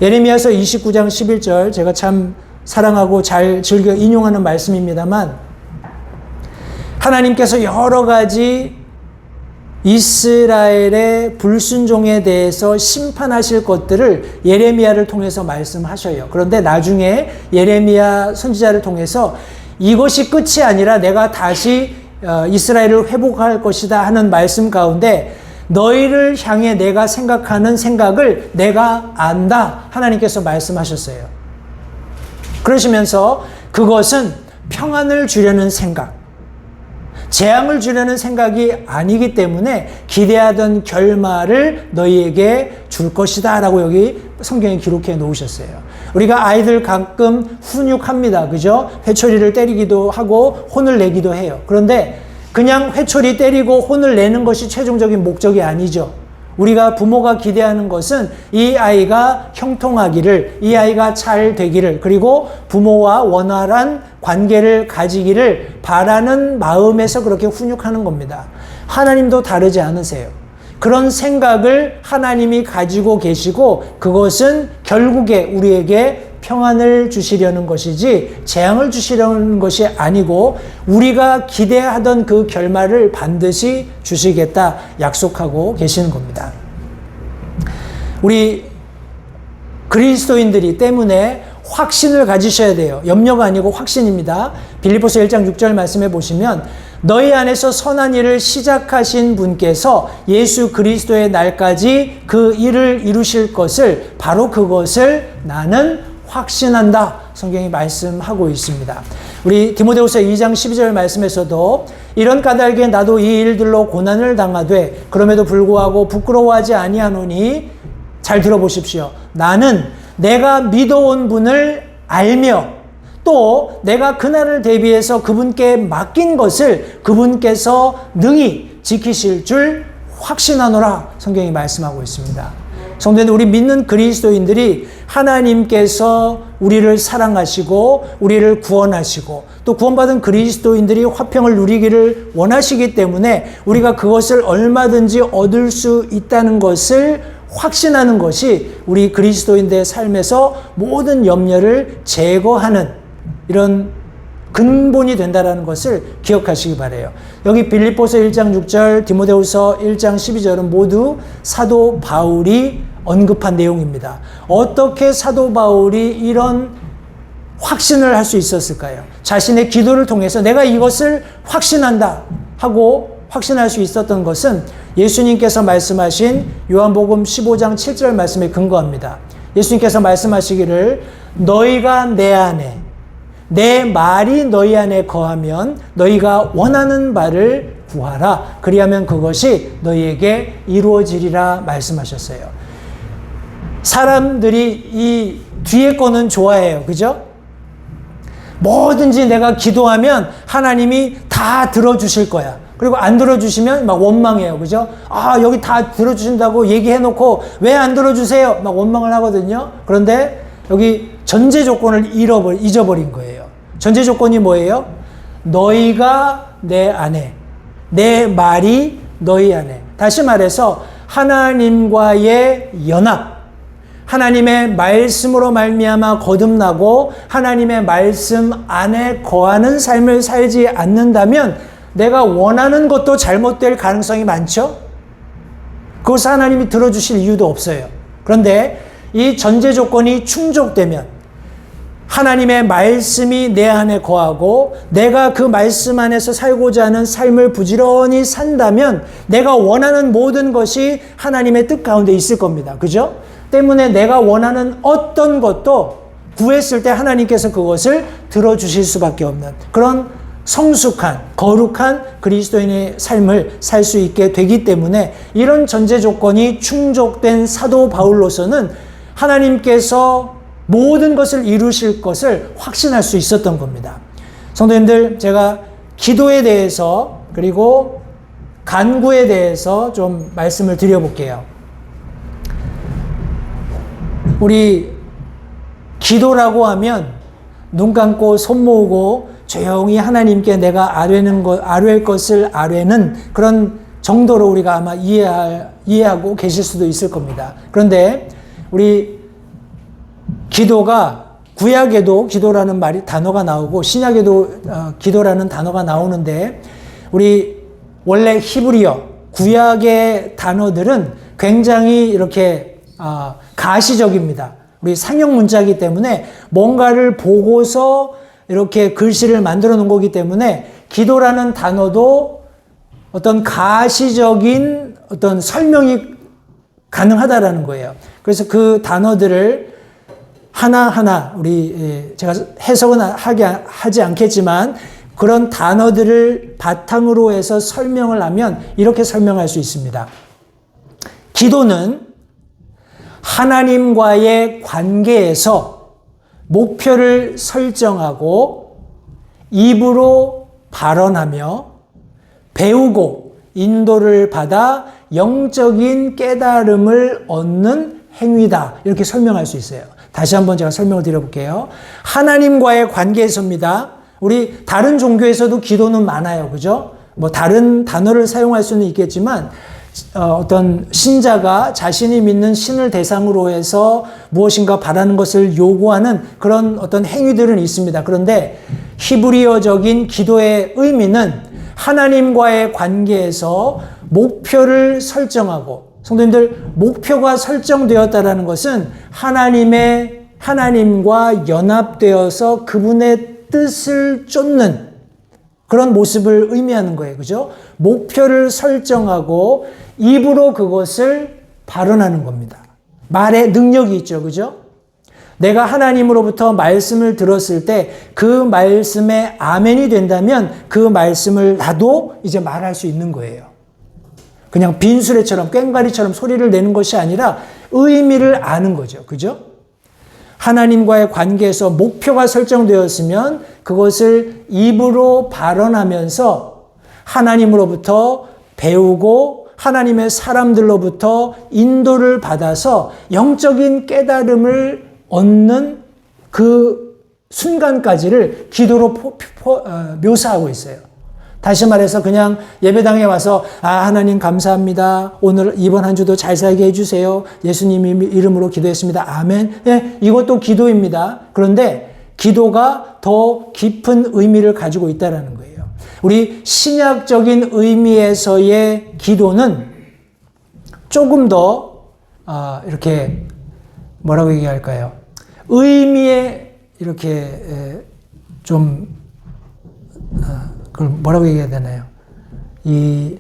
Speaker 1: 예레미야서 29장 11절, 제가 참 사랑하고 잘 즐겨 인용하는 말씀입니다만, 하나님께서 여러 가지 이스라엘의 불순종에 대해서 심판하실 것들을 예레미야를 통해서 말씀하셔요. 그런데 나중에 예레미야 선지자를 통해서 이것이 끝이 아니라 내가 다시 이스라엘을 회복할 것이다 하는 말씀 가운데 너희를 향해 내가 생각하는 생각을 내가 안다, 하나님께서 말씀하셨어요. 그러시면서 그것은 평안을 주려는 생각, 재앙을 주려는 생각이 아니기 때문에 기대하던 결말을 너희에게 줄 것이다 라고 여기 성경에 기록해 놓으셨어요. 우리가 아이들 가끔 훈육합니다. 그죠? 회초리를 때리기도 하고 혼을 내기도 해요. 그런데 그냥 회초리 때리고 혼을 내는 것이 최종적인 목적이 아니죠. 우리가 부모가 기대하는 것은 이 아이가 형통하기를, 이 아이가 잘 되기를, 그리고 부모와 원활한 관계를 가지기를 바라는 마음에서 그렇게 훈육하는 겁니다. 하나님도 다르지 않으세요. 그런 생각을 하나님이 가지고 계시고 그것은 결국에 우리에게 평안을 주시려는 것이지 재앙을 주시려는 것이 아니고 우리가 기대하던 그 결말을 반드시 주시겠다 약속하고 계시는 겁니다. 우리 그리스도인들이 때문에 확신을 가지셔야 돼요. 염려가 아니고 확신입니다. 빌립보서 1장 6절 말씀해 보시면 너희 안에서 선한 일을 시작하신 분께서 예수 그리스도의 날까지 그 일을 이루실 것을, 바로 그것을 나는 확신한다. 성경이 말씀하고 있습니다. 우리 디모데후서 2장 12절 말씀에서도 이런 까닭에 나도 이 일들로 고난을 당하되 그럼에도 불구하고 부끄러워하지 아니하노니, 잘 들어보십시오. 나는 내가 믿어온 분을 알며 또 내가 그날을 대비해서 그분께 맡긴 것을 그분께서 능히 지키실 줄 확신하노라 성경이 말씀하고 있습니다. 성도님들, 우리 믿는 그리스도인들이 하나님께서 우리를 사랑하시고 우리를 구원하시고 또 구원받은 그리스도인들이 화평을 누리기를 원하시기 때문에 우리가 그것을 얼마든지 얻을 수 있다는 것을 확신하는 것이 우리 그리스도인들의 삶에서 모든 염려를 제거하는 이런 근본이 된다는 것을 기억하시기 바라요. 여기 빌립보서 1장 6절, 디모데후서 1장 12절은 모두 사도 바울이 언급한 내용입니다. 어떻게 사도 바울이 이런 확신을 할 수 있었을까요? 자신의 기도를 통해서 내가 이것을 확신한다 하고 확신할 수 있었던 것은 예수님께서 말씀하신 요한복음 15장 7절 말씀에 근거합니다. 예수님께서 말씀하시기를 너희가 내 안에 내 말이 너희 안에 거하면 너희가 원하는 바를 구하라. 그리하면 그것이 너희에게 이루어지리라 말씀하셨어요. 사람들이 이 뒤에 거는 좋아해요. 그죠? 뭐든지 내가 기도하면 하나님이 다 들어주실 거야. 그리고 안 들어주시면 막 원망해요. 그죠? 아, 여기 다 들어주신다고 얘기해놓고 왜 안 들어주세요? 막 원망을 하거든요. 그런데 여기 전제 조건을 잊어버린 거예요. 전제 조건이 뭐예요? 너희가 내 안에, 내 말이 너희 안에. 다시 말해서 하나님과의 연합, 하나님의 말씀으로 말미암아 거듭나고 하나님의 말씀 안에 거하는 삶을 살지 않는다면 내가 원하는 것도 잘못될 가능성이 많죠? 그것을 하나님이 들어주실 이유도 없어요. 그런데 이 전제 조건이 충족되면 하나님의 말씀이 내 안에 거하고 내가 그 말씀 안에서 살고자 하는 삶을 부지런히 산다면 내가 원하는 모든 것이 하나님의 뜻 가운데 있을 겁니다. 그죠? 때문에 내가 원하는 어떤 것도 구했을 때 하나님께서 그것을 들어주실 수밖에 없는 그런 성숙한, 거룩한 그리스도인의 삶을 살 수 있게 되기 때문에 이런 전제 조건이 충족된 사도 바울로서는 하나님께서 모든 것을 이루실 것을 확신할 수 있었던 겁니다. 성도님들, 제가 기도에 대해서 그리고 간구에 대해서 좀 말씀을 드려볼게요. 우리 기도라고 하면 눈 감고 손 모으고 조용히 하나님께 내가 아뢰는 것을 아뢰는 그런 정도로 우리가 아마 이해하고 계실 수도 있을 겁니다. 그런데 우리 기도가 구약에도 기도라는 단어가 나오고 신약에도 기도라는 단어가 나오는데 우리 원래 히브리어 구약의 단어들은 굉장히 이렇게 가시적입니다. 우리 상형 문자이기 때문에 뭔가를 보고서 이렇게 글씨를 만들어 놓은 거기 때문에 기도라는 단어도 어떤 가시적인 어떤 설명이 가능하다라는 거예요. 그래서 그 단어들을 하나하나 제가 해석은 하지 않겠지만 그런 단어들을 바탕으로 해서 설명을 하면 이렇게 설명할 수 있습니다. 기도는 하나님과의 관계에서 목표를 설정하고 입으로 발언하며 배우고 인도를 받아 영적인 깨달음을 얻는 행위다. 이렇게 설명할 수 있어요. 다시 한번 제가 설명을 드려볼게요. 하나님과의 관계에서입니다. 우리 다른 종교에서도 기도는 많아요. 그죠? 뭐 다른 단어를 사용할 수는 있겠지만 어떤 신자가 자신이 믿는 신을 대상으로 해서 무엇인가 바라는 것을 요구하는 그런 어떤 행위들은 있습니다. 그런데 히브리어적인 기도의 의미는 하나님과의 관계에서 목표를 설정하고, 성도님들, 목표가 설정되었다라는 것은 하나님과 연합되어서 그분의 뜻을 쫓는 그런 모습을 의미하는 거예요. 그죠? 목표를 설정하고 입으로 그것을 발언하는 겁니다. 말에 능력이 있죠. 그죠? 내가 하나님으로부터 말씀을 들었을 때 그 말씀에 아멘이 된다면 그 말씀을 나도 이제 말할 수 있는 거예요. 그냥 빈수레처럼 꽹과리처럼 소리를 내는 것이 아니라 의미를 아는 거죠. 그죠? 하나님과의 관계에서 목표가 설정되었으면 그것을 입으로 발언하면서 하나님으로부터 배우고 하나님의 사람들로부터 인도를 받아서 영적인 깨달음을 얻는 그 순간까지를 기도로 묘사하고 있어요. 다시 말해서 그냥 예배당에 와서 하나님 감사합니다. 오늘 이번 한 주도 잘 살게 해주세요. 예수님 이름으로 기도했습니다. 아멘. 네, 이것도 기도입니다. 그런데 기도가 더 깊은 의미를 가지고 있다는 거예요. 우리 신약적인 의미에서의 기도는 조금 더 이렇게 뭐라고 얘기할까요? 의미에 이렇게 좀 그걸 뭐라고 얘기해야 되나요? 이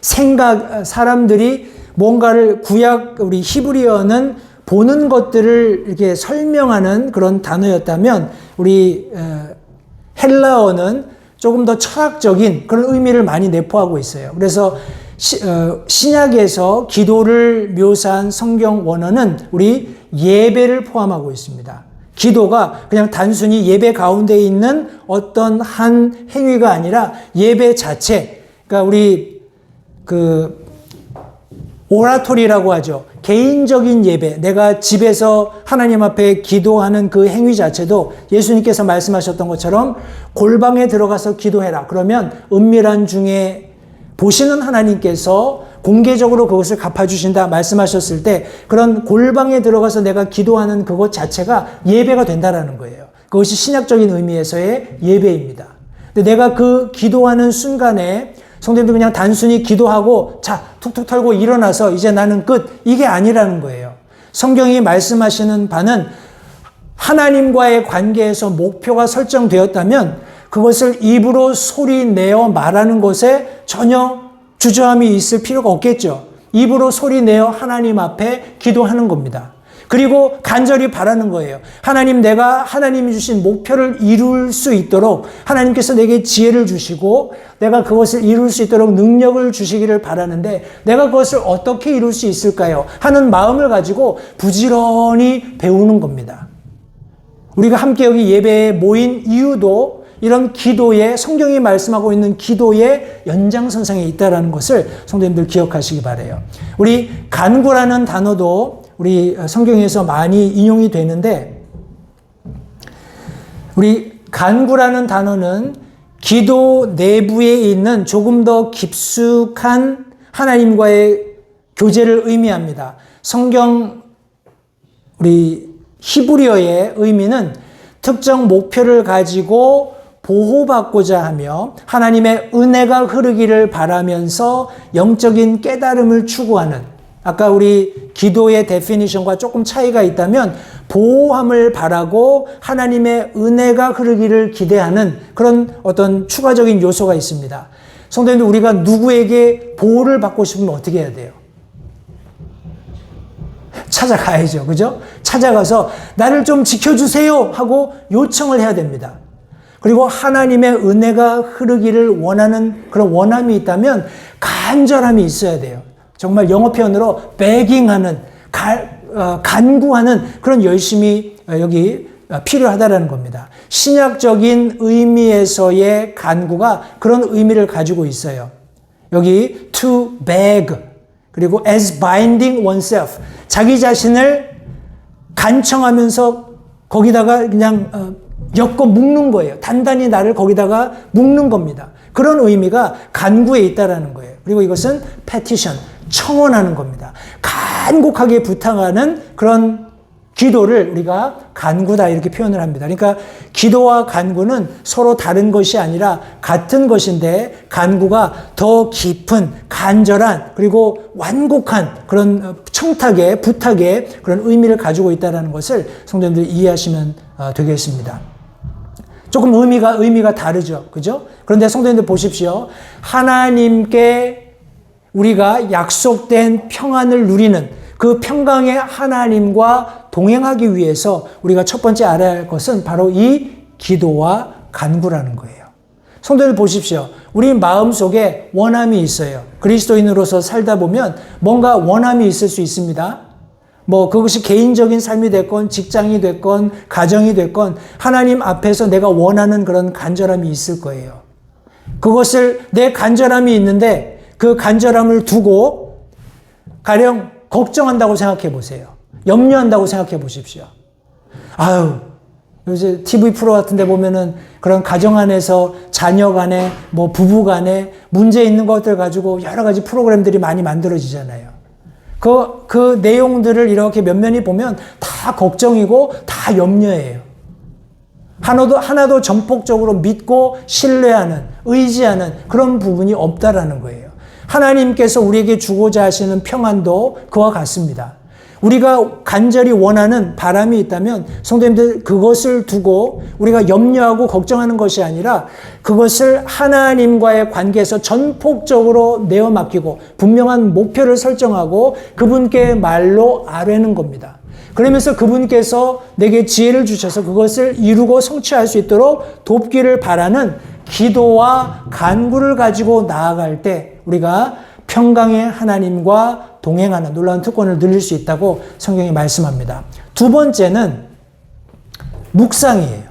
Speaker 1: 사람들이 뭔가를 우리 히브리어는 보는 것들을 이렇게 설명하는 그런 단어였다면 우리 헬라어는 조금 더 철학적인 그런 의미를 많이 내포하고 있어요. 그래서 신약에서 기도를 묘사한 성경 원어는 우리 예배를 포함하고 있습니다. 기도가 그냥 단순히 예배 가운데 있는 어떤 한 행위가 아니라 예배 자체, 그러니까 우리 오라토리라고 하죠. 개인적인 예배, 내가 집에서 하나님 앞에 기도하는 그 행위 자체도 예수님께서 말씀하셨던 것처럼 골방에 들어가서 기도해라. 그러면 은밀한 중에 보시는 하나님께서 공개적으로 그것을 갚아주신다 말씀하셨을 때 그런 골방에 들어가서 내가 기도하는 그것 자체가 예배가 된다라는 거예요. 그것이 신약적인 의미에서의 예배입니다. 근데 내가 그 기도하는 순간에 성도님들 그냥 단순히 기도하고 툭툭 털고 일어나서 이제 나는 끝, 이게 아니라는 거예요. 성경이 말씀하시는 바는 하나님과의 관계에서 목표가 설정되었다면 그것을 입으로 소리 내어 말하는 것에 전혀 주저함이 있을 필요가 없겠죠. 입으로 소리 내어 하나님 앞에 기도하는 겁니다. 그리고 간절히 바라는 거예요. 하나님, 내가 하나님이 주신 목표를 이룰 수 있도록 하나님께서 내게 지혜를 주시고 내가 그것을 이룰 수 있도록 능력을 주시기를 바라는데 내가 그것을 어떻게 이룰 수 있을까요? 하는 마음을 가지고 부지런히 배우는 겁니다. 우리가 함께 여기 예배에 모인 이유도 이런 기도에, 성경이 말씀하고 있는 기도의 연장선상에 있다는 것을 성도님들 기억하시기 바라요. 우리 간구라는 단어도 우리 성경에서 많이 인용이 되는데, 우리 간구라는 단어는 기도 내부에 있는 조금 더 깊숙한 하나님과의 교제를 의미합니다. 성경 우리 히브리어의 의미는 특정 목표를 가지고 보호받고자 하며 하나님의 은혜가 흐르기를 바라면서 영적인 깨달음을 추구하는, 아까 우리 기도의 데피니션과 조금 차이가 있다면 보호함을 바라고 하나님의 은혜가 흐르기를 기대하는 그런 어떤 추가적인 요소가 있습니다. 성도님들, 우리가 누구에게 보호를 받고 싶으면 어떻게 해야 돼요? 찾아가야죠. 그죠? 찾아가서 나를 좀 지켜주세요 하고 요청을 해야 됩니다. 그리고 하나님의 은혜가 흐르기를 원하는 그런 원함이 있다면 간절함이 있어야 돼요. 정말 영어 표현으로 begging하는, 간구하는 그런 열심이 여기 필요하다라는 겁니다. 신약적인 의미에서의 간구가 그런 의미를 가지고 있어요. 여기 to beg, 그리고 as binding oneself, 자기 자신을 간청하면서 거기다가 그냥 엮어 묶는 거예요. 단단히 나를 거기다가 묶는 겁니다. 그런 의미가 간구에 있다라는 거예요. 그리고 이것은 petition, 청원하는 겁니다. 간곡하게 부탁하는 그런 기도를 우리가 간구다 이렇게 표현을 합니다. 그러니까 기도와 간구는 서로 다른 것이 아니라 같은 것인데 간구가 더 깊은, 간절한, 그리고 완곡한 그런 청탁의, 부탁의 그런 의미를 가지고 있다는 것을 성도님들이 이해하시면 되겠습니다. 조금 의미가 다르죠. 그죠? 그런데 성도님들 보십시오. 하나님께 우리가 약속된 평안을 누리는 그 평강의 하나님과 동행하기 위해서 우리가 첫 번째 알아야 할 것은 바로 이 기도와 간구라는 거예요. 성도들 보십시오. 우리 마음속에 원함이 있어요. 그리스도인으로서 살다 보면 뭔가 원함이 있을 수 있습니다. 뭐 그것이 개인적인 삶이 됐건 직장이 됐건 가정이 됐건 하나님 앞에서 내가 원하는 그런 간절함이 있을 거예요. 그것을 내 간절함이 있는데 그 간절함을 두고 가령 걱정한다고 생각해 보세요. 염려한다고 생각해 보십시오. 아유, 요새 TV 프로 같은 데 보면은 그런 가정 안에서 자녀 간에 뭐 부부 간에 문제 있는 것들 가지고 여러 가지 프로그램들이 많이 만들어지잖아요. 그 내용들을 이렇게 면면히 보면 다 걱정이고 다 염려예요. 하나도 전폭적으로 믿고 신뢰하는, 의지하는 그런 부분이 없다라는 거예요. 하나님께서 우리에게 주고자 하시는 평안도 그와 같습니다. 우리가 간절히 원하는 바람이 있다면 성도님들 그것을 두고 우리가 염려하고 걱정하는 것이 아니라 그것을 하나님과의 관계에서 전폭적으로 내어 맡기고 분명한 목표를 설정하고 그분께 말로 아뢰는 겁니다. 그러면서 그분께서 내게 지혜를 주셔서 그것을 이루고 성취할 수 있도록 돕기를 바라는 기도와 간구를 가지고 나아갈 때 우리가 평강의 하나님과 동행하는 놀라운 특권을 누릴 수 있다고 성경이 말씀합니다. 두 번째는 묵상이에요.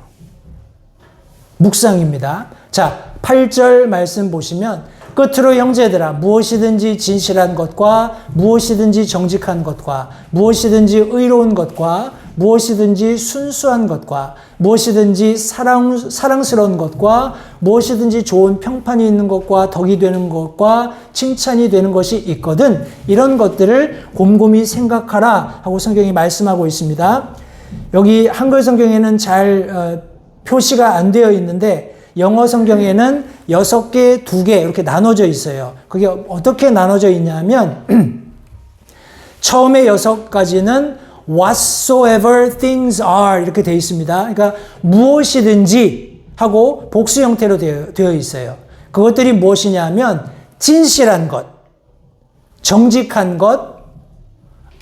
Speaker 1: 묵상입니다. 자, 8절 말씀 보시면 끝으로 형제들아 무엇이든지 진실한 것과 무엇이든지 정직한 것과 무엇이든지 의로운 것과 무엇이든지 순수한 것과 무엇이든지 사랑스러운 것과 무엇이든지 좋은 평판이 있는 것과 덕이 되는 것과 칭찬이 되는 것이 있거든 이런 것들을 곰곰이 생각하라 하고 성경이 말씀하고 있습니다. 여기 한글 성경에는 잘 표시가 안 되어 있는데 영어 성경에는 6개, 2개 이렇게 나눠져 있어요. 그게 어떻게 나눠져 있냐면 처음에 6가지는 whatsoever things are 이렇게 되어 있습니다. 그러니까 무엇이든지 하고 복수 형태로 되어 있어요. 그것들이 무엇이냐면 진실한 것, 정직한 것,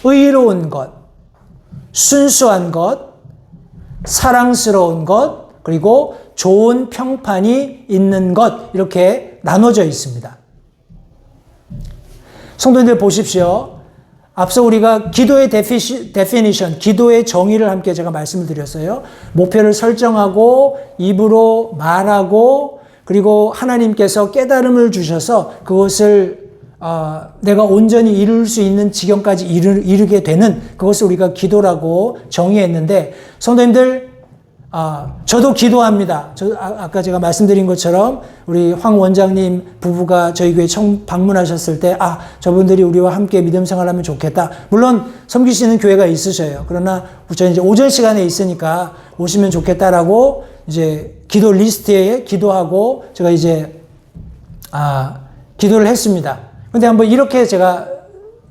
Speaker 1: 의로운 것, 순수한 것, 사랑스러운 것, 그리고 좋은 평판이 있는 것 이렇게 나눠져 있습니다. 성도님들 보십시오. 앞서 우리가 기도의 definition, 기도의 정의를 함께 제가 말씀을 드렸어요. 목표를 설정하고 입으로 말하고 그리고 하나님께서 깨달음을 주셔서 그것을 내가 온전히 이룰 수 있는 지경까지 이르게 되는 그것을 우리가 기도라고 정의했는데 성도님들 저도 기도합니다. 아까 제가 말씀드린 것처럼 우리 황 원장님 부부가 저희 교회 처음 방문하셨을 때 저분들이 우리와 함께 믿음 생활하면 좋겠다. 물론 섬기시는 교회가 있으셔요. 그러나 저는 이제 오전 시간에 있으니까 오시면 좋겠다라고 이제 기도 리스트에 기도하고 제가 이제 기도를 했습니다. 근데 한번 이렇게 제가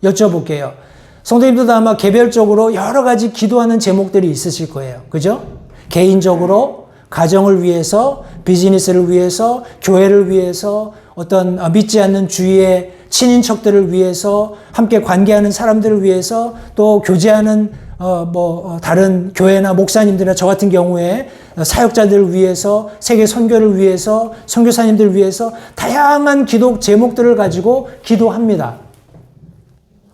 Speaker 1: 여쭤볼게요. 성도님들도 아마 개별적으로 여러 가지 기도하는 제목들이 있으실 거예요. 그죠? 개인적으로, 가정을 위해서, 비즈니스를 위해서, 교회를 위해서, 어떤 믿지 않는 주위의 친인척들을 위해서, 함께 관계하는 사람들을 위해서, 또 교제하는 다른 교회나 목사님들이나 저 같은 경우에 사역자들을 위해서, 세계 선교를 위해서, 선교사님들을 위해서 다양한 기도 제목들을 가지고 기도합니다.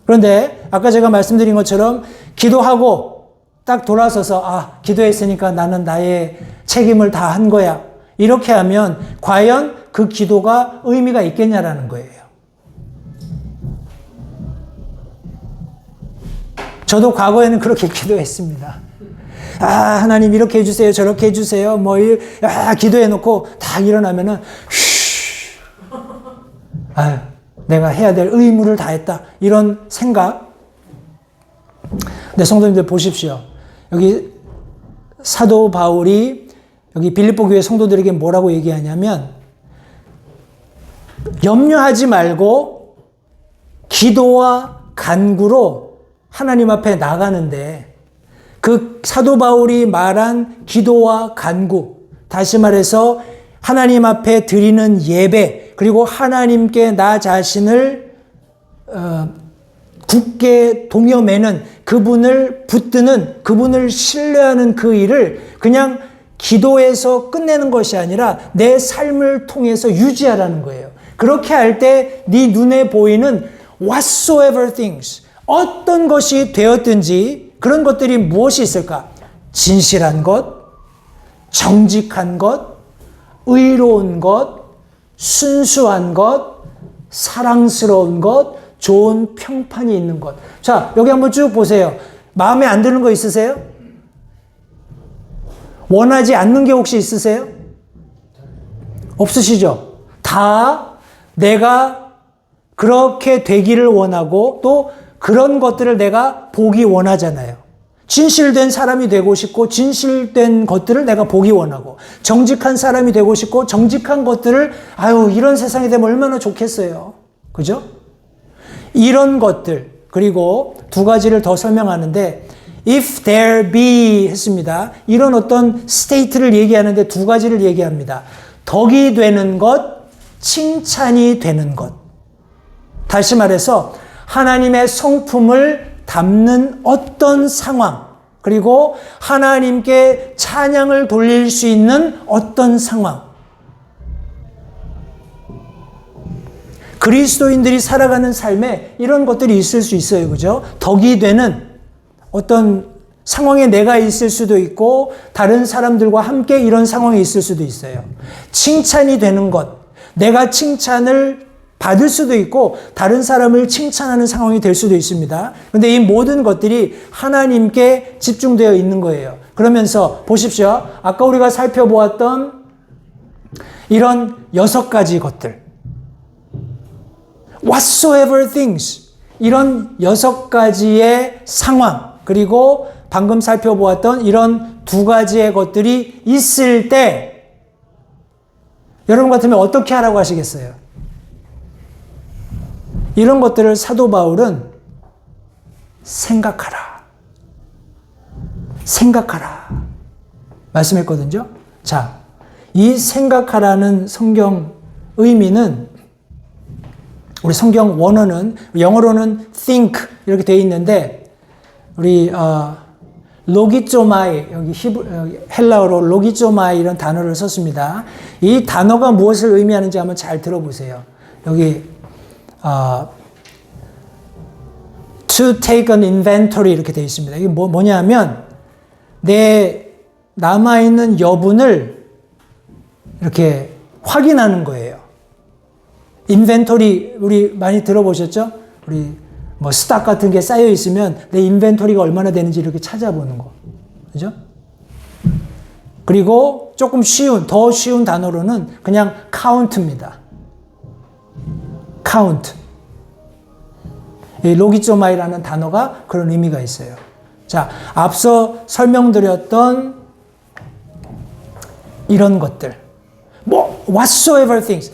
Speaker 1: 그런데 아까 제가 말씀드린 것처럼 기도하고 딱 돌아서서 기도했으니까 나는 나의 책임을 다 한 거야. 이렇게 하면 과연 그 기도가 의미가 있겠냐라는 거예요. 저도 과거에는 그렇게 기도했습니다. 하나님 이렇게 해주세요. 저렇게 해주세요. 기도해놓고 딱 일어나면은 내가 해야 될 의무를 다했다. 이런 생각. 네, 성도님들 보십시오. 여기 사도 바울이 여기 빌립보 교회 성도들에게 뭐라고 얘기하냐면 염려하지 말고 기도와 간구로 하나님 앞에 나가는데 그 사도 바울이 말한 기도와 간구, 다시 말해서 하나님 앞에 드리는 예배, 그리고 하나님께 나 자신을 굳게 동여매는 그분을 붙드는, 그분을 신뢰하는 그 일을 그냥 기도해서 끝내는 것이 아니라 내 삶을 통해서 유지하라는 거예요. 그렇게 할 때 네 눈에 보이는 whatsoever things, 어떤 것이 되었든지 그런 것들이 무엇이 있을까? 진실한 것, 정직한 것, 의로운 것, 순수한 것, 사랑스러운 것, 좋은 평판이 있는 것. 자, 여기 한번 쭉 보세요. 마음에 안 드는 거 있으세요? 원하지 않는 게 혹시 있으세요? 없으시죠? 다 내가 그렇게 되기를 원하고 또 그런 것들을 내가 보기 원하잖아요. 진실된 사람이 되고 싶고 진실된 것들을 내가 보기 원하고 정직한 사람이 되고 싶고 정직한 것들을 이런 세상이 되면 얼마나 좋겠어요. 그죠? 이런 것들 그리고 두 가지를 더 설명하는데 if there be 했습니다. 이런 어떤 state를 얘기하는데 두 가지를 얘기합니다. 덕이 되는 것, 칭찬이 되는 것. 다시 말해서 하나님의 성품을 담는 어떤 상황, 그리고 하나님께 찬양을 돌릴 수 있는 어떤 상황. 그리스도인들이 살아가는 삶에 이런 것들이 있을 수 있어요. 그죠? 덕이 되는 어떤 상황에 내가 있을 수도 있고 다른 사람들과 함께 이런 상황에 있을 수도 있어요. 칭찬이 되는 것. 내가 칭찬을 받을 수도 있고 다른 사람을 칭찬하는 상황이 될 수도 있습니다. 그런데 이 모든 것들이 하나님께 집중되어 있는 거예요. 그러면서 보십시오. 아까 우리가 살펴보았던 이런 6가지 것들. Whatsoever things. 이런 6가지의 상황. 그리고 방금 살펴보았던 이런 2가지의 것들이 있을 때 여러분 같으면 어떻게 하라고 하시겠어요? 이런 것들을 사도 바울은 생각하라. 생각하라. 말씀했거든요. 자, 이 생각하라는 성경 의미는 우리 성경 원어는 영어로는 think 이렇게 되어 있는데 우리 로기조마이 여기 헬라어로 로기조마이 이런 단어를 썼습니다. 이 단어가 무엇을 의미하는지 한번 잘 들어보세요. 여기 to take an inventory 이렇게 되어 있습니다. 이게 뭐냐면 내 남아있는 여분을 이렇게 확인하는 거예요. 인벤토리 우리 많이 들어보셨죠? 우리 뭐 스탁 같은 게 쌓여 있으면 내 인벤토리가 얼마나 되는지 이렇게 찾아보는 거. 그죠? 그리고 조금 더 쉬운 단어로는 그냥 count입니다. count. 이 로기조마이라는 단어가 그런 의미가 있어요. 자, 앞서 설명드렸던 이런 것들. whatsoever things.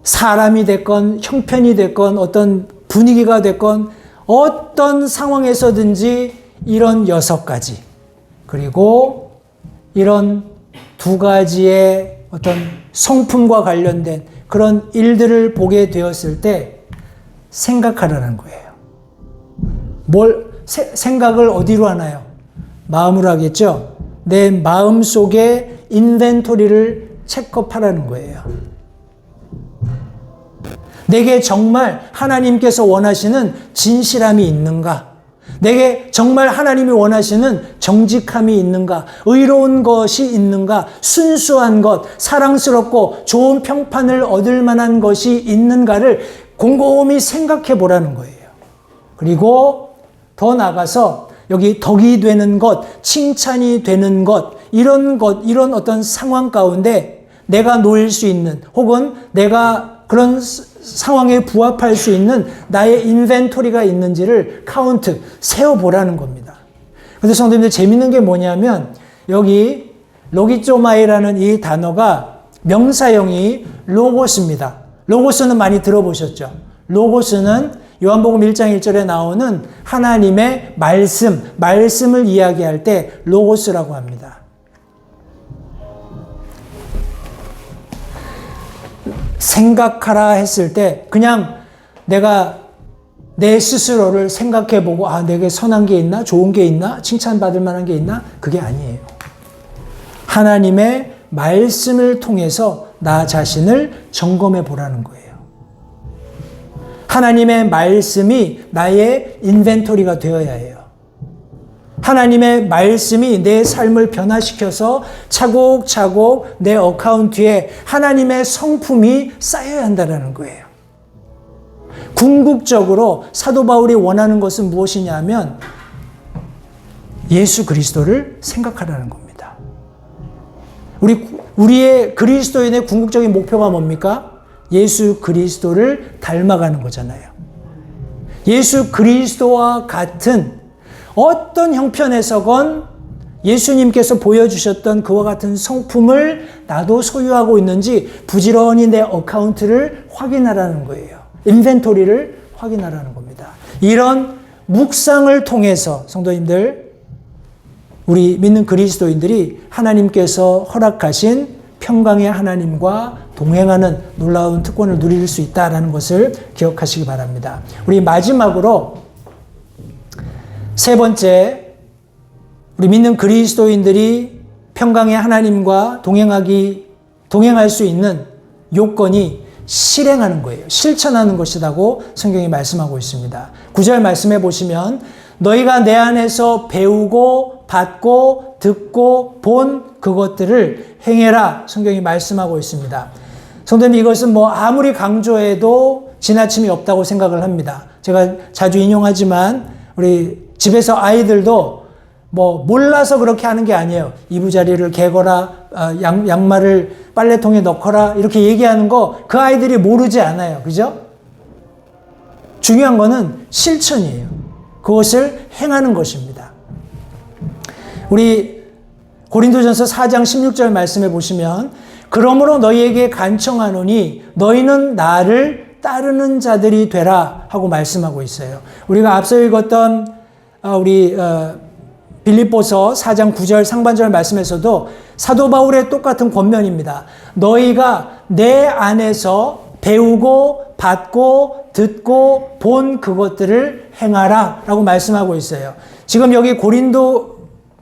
Speaker 1: 사람이 됐건, 형편이 됐건, 어떤 분위기가 됐건, 어떤 상황에서든지 이런 6가지. 그리고 이런 2가지의 어떤 성품과 관련된 그런 일들을 보게 되었을 때 생각하라는 거예요. 생각을 어디로 하나요? 마음으로 하겠죠? 내 마음 속에 인벤토리를 체크업하라는 거예요. 내게 정말 하나님께서 원하시는 진실함이 있는가? 내게 정말 하나님이 원하시는 정직함이 있는가? 의로운 것이 있는가? 순수한 것, 사랑스럽고 좋은 평판을 얻을 만한 것이 있는가를 곰곰이 생각해 보라는 거예요. 그리고 더 나아가서 여기 덕이 되는 것, 칭찬이 되는 것, 이런 어떤 상황 가운데 내가 놓일 수 있는 혹은 내가 그런 상황에 부합할 수 있는 나의 인벤토리가 있는지를 카운트, 세어보라는 겁니다. 그런데 성도님들 재밌는 게 뭐냐면 여기 로기조마이라는 이 단어가 명사형이 로고스입니다. 로고스는 많이 들어보셨죠? 로고스는 요한복음 1장 1절에 나오는 하나님의 말씀을 이야기할 때 로고스라고 합니다. 생각하라 했을 때 그냥 내가 내 스스로를 생각해보고 내게 선한 게 있나? 좋은 게 있나? 칭찬받을 만한 게 있나? 그게 아니에요. 하나님의 말씀을 통해서 나 자신을 점검해 보라는 거예요. 하나님의 말씀이 나의 인벤토리가 되어야 해요. 하나님의 말씀이 내 삶을 변화시켜서 차곡차곡 내 어카운트에 하나님의 성품이 쌓여야 한다는 거예요. 궁극적으로 사도 바울이 원하는 것은 무엇이냐면 예수 그리스도를 생각하라는 겁니다. 우리의 그리스도인의 궁극적인 목표가 뭡니까? 예수 그리스도를 닮아가는 거잖아요. 예수 그리스도와 같은 어떤 형편에서건 예수님께서 보여주셨던 그와 같은 성품을 나도 소유하고 있는지 부지런히 내 어카운트를 확인하라는 거예요. 인벤토리를 확인하라는 겁니다. 이런 묵상을 통해서 성도님들, 우리 믿는 그리스도인들이 하나님께서 허락하신 평강의 하나님과 동행하는 놀라운 특권을 누릴 수 있다는 것을 기억하시기 바랍니다. 우리 마지막으로 세 번째, 우리 믿는 그리스도인들이 평강의 하나님과 동행할 수 있는 요건이 실행하는 거예요. 실천하는 것이라고 성경이 말씀하고 있습니다. 9절 말씀해 보시면 너희가 내 안에서 배우고 받고 듣고 본 그것들을 행해라. 성경이 말씀하고 있습니다. 성도님, 이것은 아무리 강조해도 지나침이 없다고 생각을 합니다. 제가 자주 인용하지만 우리 집에서 아이들도 몰라서 그렇게 하는 게 아니에요. 이부자리를 개거라, 양말을 빨래통에 넣거라 이렇게 얘기하는 거 그 아이들이 모르지 않아요. 그죠? 중요한 거는 실천이에요. 그것을 행하는 것입니다. 우리 고린도전서 4장 16절 말씀해 보시면 그러므로 너희에게 간청하노니 너희는 나를 따르는 자들이 되라 하고 말씀하고 있어요. 우리가 앞서 읽었던 우리 빌립보서 4장 9절 상반절 말씀에서도 사도 바울의 똑같은 권면입니다. 너희가 내 안에서 배우고 받고 듣고 본 그것들을 행하라 라고 말씀하고 있어요. 지금 여기 고린도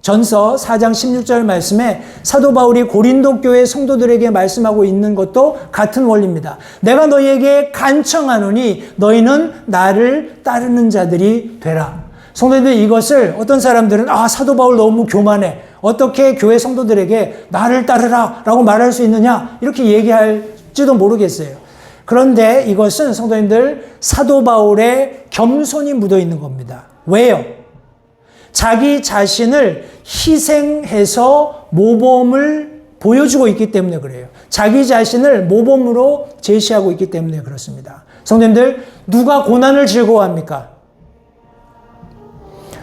Speaker 1: 전서 4장 16절 말씀에 사도 바울이 고린도 교회 성도들에게 말씀하고 있는 것도 같은 원리입니다. 내가 너희에게 간청하노니 너희는 나를 따르는 자들이 되라. 성도님들, 이것을 어떤 사람들은 사도 바울 너무 교만해. 어떻게 교회 성도들에게 나를 따르라 라고 말할 수 있느냐 이렇게 얘기할지도 모르겠어요. 그런데 이것은 성도님들 사도 바울의 겸손이 묻어 있는 겁니다. 왜요? 자기 자신을 희생해서 모범을 보여주고 있기 때문에 그래요. 자기 자신을 모범으로 제시하고 있기 때문에 그렇습니다. 성도님들, 누가 고난을 즐거워합니까?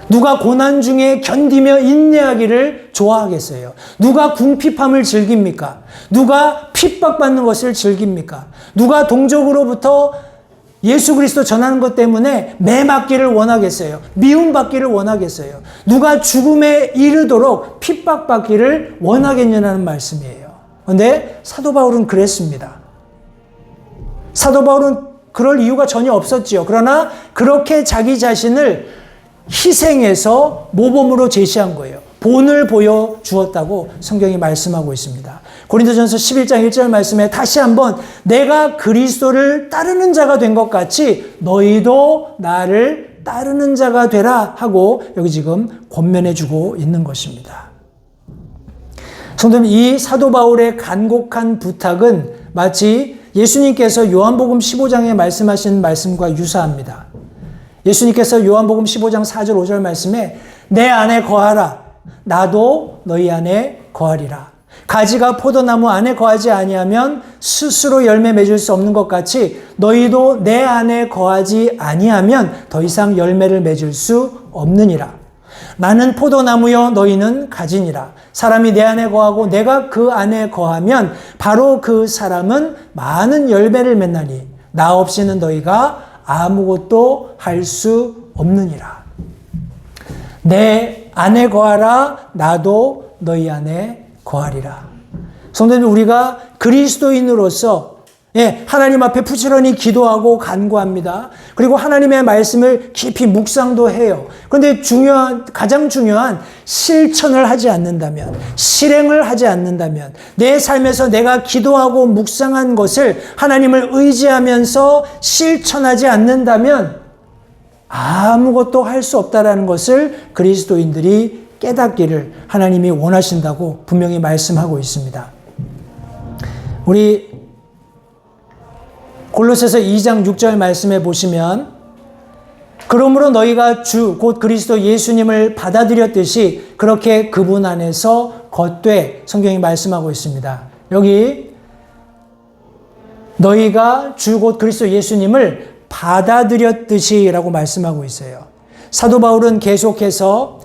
Speaker 1: 누가 고난 중에 견디며 인내하기를 좋아하겠어요? 누가 궁핍함을 즐깁니까? 누가 핍박받는 것을 즐깁니까? 누가 동족으로부터 예수 그리스도 전하는 것 때문에 매맞기를 원하겠어요? 미움받기를 원하겠어요? 누가 죽음에 이르도록 핍박받기를 원하겠냐는 말씀이에요. 그런데 사도 바울은 그랬습니다. 사도 바울은 그럴 이유가 전혀 없었지요. 그러나 그렇게 자기 자신을 희생해서 모범으로 제시한 거예요. 본을 보여주었다고 성경이 말씀하고 있습니다. 고린도전서 11장 1절 말씀에 다시 한번 내가 그리스도를 따르는 자가 된 것 같이 너희도 나를 따르는 자가 되라 하고 여기 지금 권면해 주고 있는 것입니다. 성도님, 이 사도 바울의 간곡한 부탁은 마치 예수님께서 요한복음 15장에 말씀하신 말씀과 유사합니다. 예수님께서 요한복음 15장 4절 5절 말씀에 내 안에 거하라 나도 너희 안에 거하리라. 가지가 포도나무 안에 거하지 아니하면 스스로 열매 맺을 수 없는 것 같이 너희도 내 안에 거하지 아니하면 더 이상 열매를 맺을 수 없느니라. 나는 포도나무여 너희는 가지니라. 사람이 내 안에 거하고 내가 그 안에 거하면 바로 그 사람은 많은 열매를 맺나니 나 없이는 너희가 아무것도 할 수 없느니라. 내 안에 거하라 나도 너희 안에 거하리라. 성도님, 우리가 그리스도인으로서 예, 하나님 앞에 부지런히 기도하고 간구합니다. 그리고 하나님의 말씀을 깊이 묵상도 해요. 그런데 가장 중요한 실천을 하지 않는다면, 실행을 하지 않는다면, 내 삶에서 내가 기도하고 묵상한 것을 하나님을 의지하면서 실천하지 않는다면 아무것도 할 수 없다라는 것을 그리스도인들이 깨닫기를 하나님이 원하신다고 분명히 말씀하고 있습니다. 우리 골로새서 2장 6절 말씀에 보시면 그러므로 너희가 주 곧 그리스도 예수님을 받아들였듯이 그렇게 그분 안에서 걷되 성경이 말씀하고 있습니다. 여기 너희가 주 곧 그리스도 예수님을 받아들였듯이 라고 말씀하고 있어요. 사도 바울은 계속해서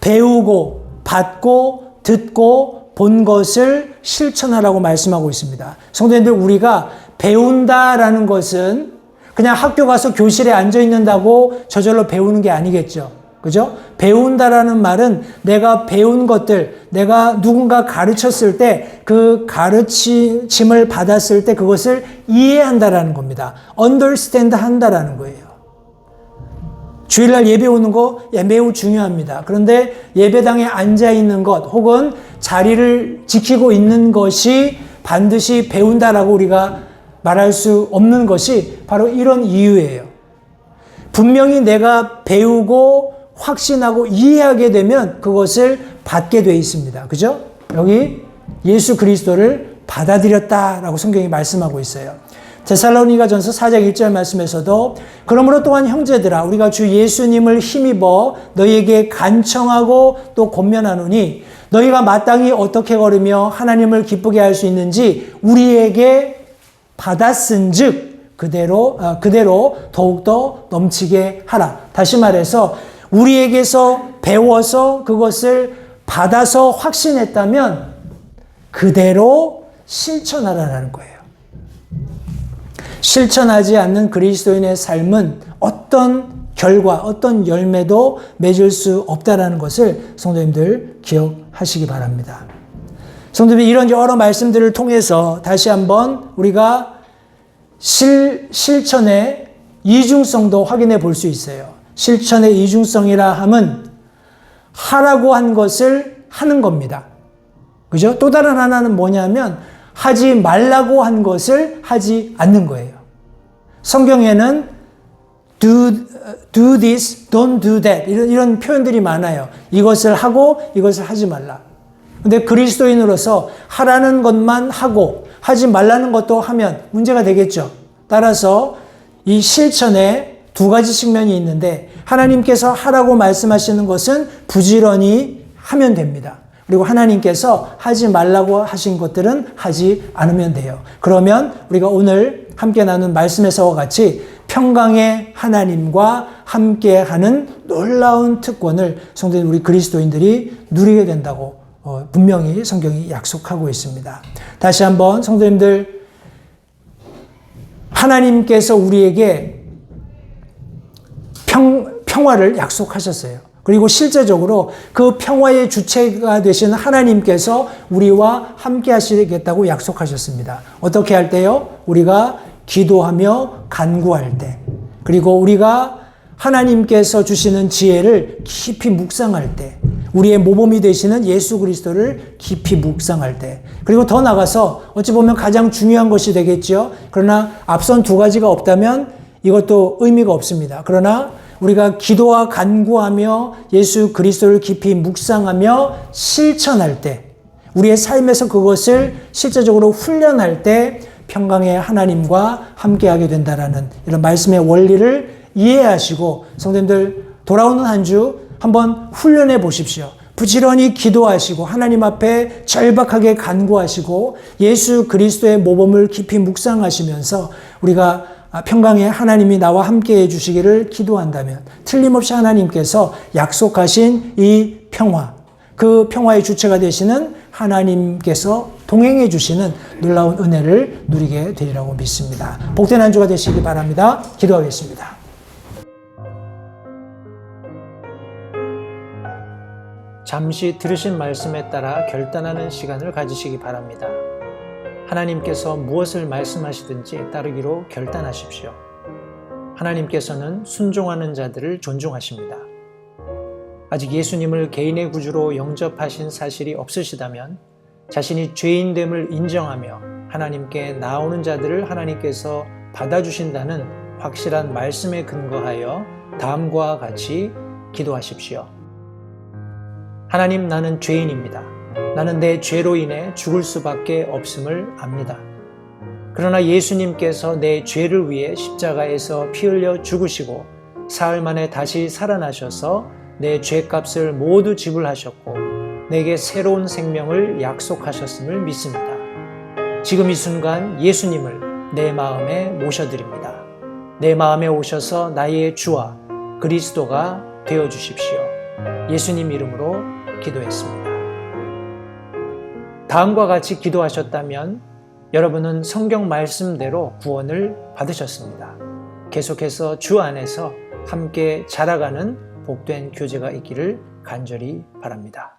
Speaker 1: 배우고 받고 듣고 본 것을 실천하라고 말씀하고 있습니다. 성도님들, 우리가 배운다라는 것은 그냥 학교 가서 교실에 앉아 있는다고 저절로 배우는 게 아니겠죠. 그죠? 배운다라는 말은 내가 배운 것들, 내가 누군가 가르쳤을 때 그 가르침을 받았을 때 그것을 이해한다라는 겁니다. understand 한다라는 거예요. 주일날 예배 오는 거 매우 중요합니다. 그런데 예배당에 앉아 있는 것 혹은 자리를 지키고 있는 것이 반드시 배운다라고 우리가 말할 수 없는 것이 바로 이런 이유예요. 분명히 내가 배우고 확신하고 이해하게 되면 그것을 받게 돼 있습니다. 그죠? 여기 예수 그리스도를 받아들였다라고 성경이 말씀하고 있어요. 데살로니가전서 4장 1절 말씀에서도 그러므로 또한 형제들아 우리가 주 예수님을 힘입어 너희에게 간청하고 또 권면하노니 너희가 마땅히 어떻게 걸으며 하나님을 기쁘게 할 수 있는지 우리에게 받았은즉 그대로 더욱더 넘치게 하라. 다시 말해서 우리에게서 배워서 그것을 받아서 확신했다면 그대로 실천하라는 거예요. 실천하지 않는 그리스도인의 삶은 어떤 결과, 어떤 열매도 맺을 수 없다라는 것을 성도님들 기억하시기 바랍니다. 성도님들, 이런 여러 말씀들을 통해서 다시 한번 우리가 실천의 이중성도 확인해 볼 수 있어요. 실천의 이중성이라 함은 하라고 한 것을 하는 겁니다. 그죠? 또 다른 하나는 뭐냐면 하지 말라고 한 것을 하지 않는 거예요. 성경에는 do this, don't do that 이런 표현들이 많아요. 이것을 하고 이것을 하지 말라. 근데 그리스도인으로서 하라는 것만 하고 하지 말라는 것도 하면 문제가 되겠죠. 따라서 이 실천에 두 가지 측면이 있는데 하나님께서 하라고 말씀하시는 것은 부지런히 하면 됩니다. 그리고 하나님께서 하지 말라고 하신 것들은 하지 않으면 돼요. 그러면 우리가 오늘 함께 나눈 말씀에서와 같이 평강의 하나님과 함께하는 놀라운 특권을 성도님 우리 그리스도인들이 누리게 된다고 분명히 성경이 약속하고 있습니다. 다시 한번 성도님들, 하나님께서 우리에게 평화를 약속하셨어요. 그리고 실제적으로 그 평화의 주체가 되시는 하나님께서 우리와 함께 하시겠다고 약속하셨습니다. 어떻게 할 때요? 우리가 기도하며 간구할 때, 그리고 우리가 하나님께서 주시는 지혜를 깊이 묵상할 때, 우리의 모범이 되시는 예수 그리스도를 깊이 묵상할 때, 그리고 더 나아가서 어찌 보면 가장 중요한 것이 되겠죠. 그러나 앞선 두 가지가 없다면 이것도 의미가 없습니다. 그러나 우리가 기도와 간구하며 예수 그리스도를 깊이 묵상하며 실천할 때, 우리의 삶에서 그것을 실제적으로 훈련할 때 평강의 하나님과 함께하게 된다라는 이런 말씀의 원리를 이해하시고 성도님들 돌아오는 한 주 한번 훈련해 보십시오. 부지런히 기도하시고 하나님 앞에 절박하게 간구하시고 예수 그리스도의 모범을 깊이 묵상하시면서 우리가 평강의 하나님이 나와 함께 해주시기를 기도한다면 틀림없이 하나님께서 약속하신 이 평화, 그 평화의 주체가 되시는 하나님께서 동행해 주시는 놀라운 은혜를 누리게 되리라고 믿습니다. 복된 한 주가 되시기 바랍니다. 기도하겠습니다. 잠시 들으신 말씀에 따라 결단하는 시간을 가지시기 바랍니다. 하나님께서 무엇을 말씀하시든지 따르기로 결단하십시오. 하나님께서는 순종하는 자들을 존중하십니다. 아직 예수님을 개인의 구주로 영접하신 사실이 없으시다면 자신이 죄인됨을 인정하며 하나님께 나오는 자들을 하나님께서 받아주신다는 확실한 말씀에 근거하여 다음과 같이 기도하십시오. 하나님, 나는 죄인입니다. 나는 내 죄로 인해 죽을 수밖에 없음을 압니다. 그러나 예수님께서 내 죄를 위해 십자가에서 피 흘려 죽으시고 사흘 만에 다시 살아나셔서 내 죄값을 모두 지불하셨고 내게 새로운 생명을 약속하셨음을 믿습니다. 지금 이 순간 예수님을 내 마음에 모셔드립니다. 내 마음에 오셔서 나의 주와 그리스도가 되어주십시오. 예수님 이름으로 기도했습니다. 다음과 같이 기도하셨다면 여러분은 성경 말씀대로 구원을 받으셨습니다. 계속해서 주 안에서 함께 자라가는 복된 교제가 있기를 간절히 바랍니다.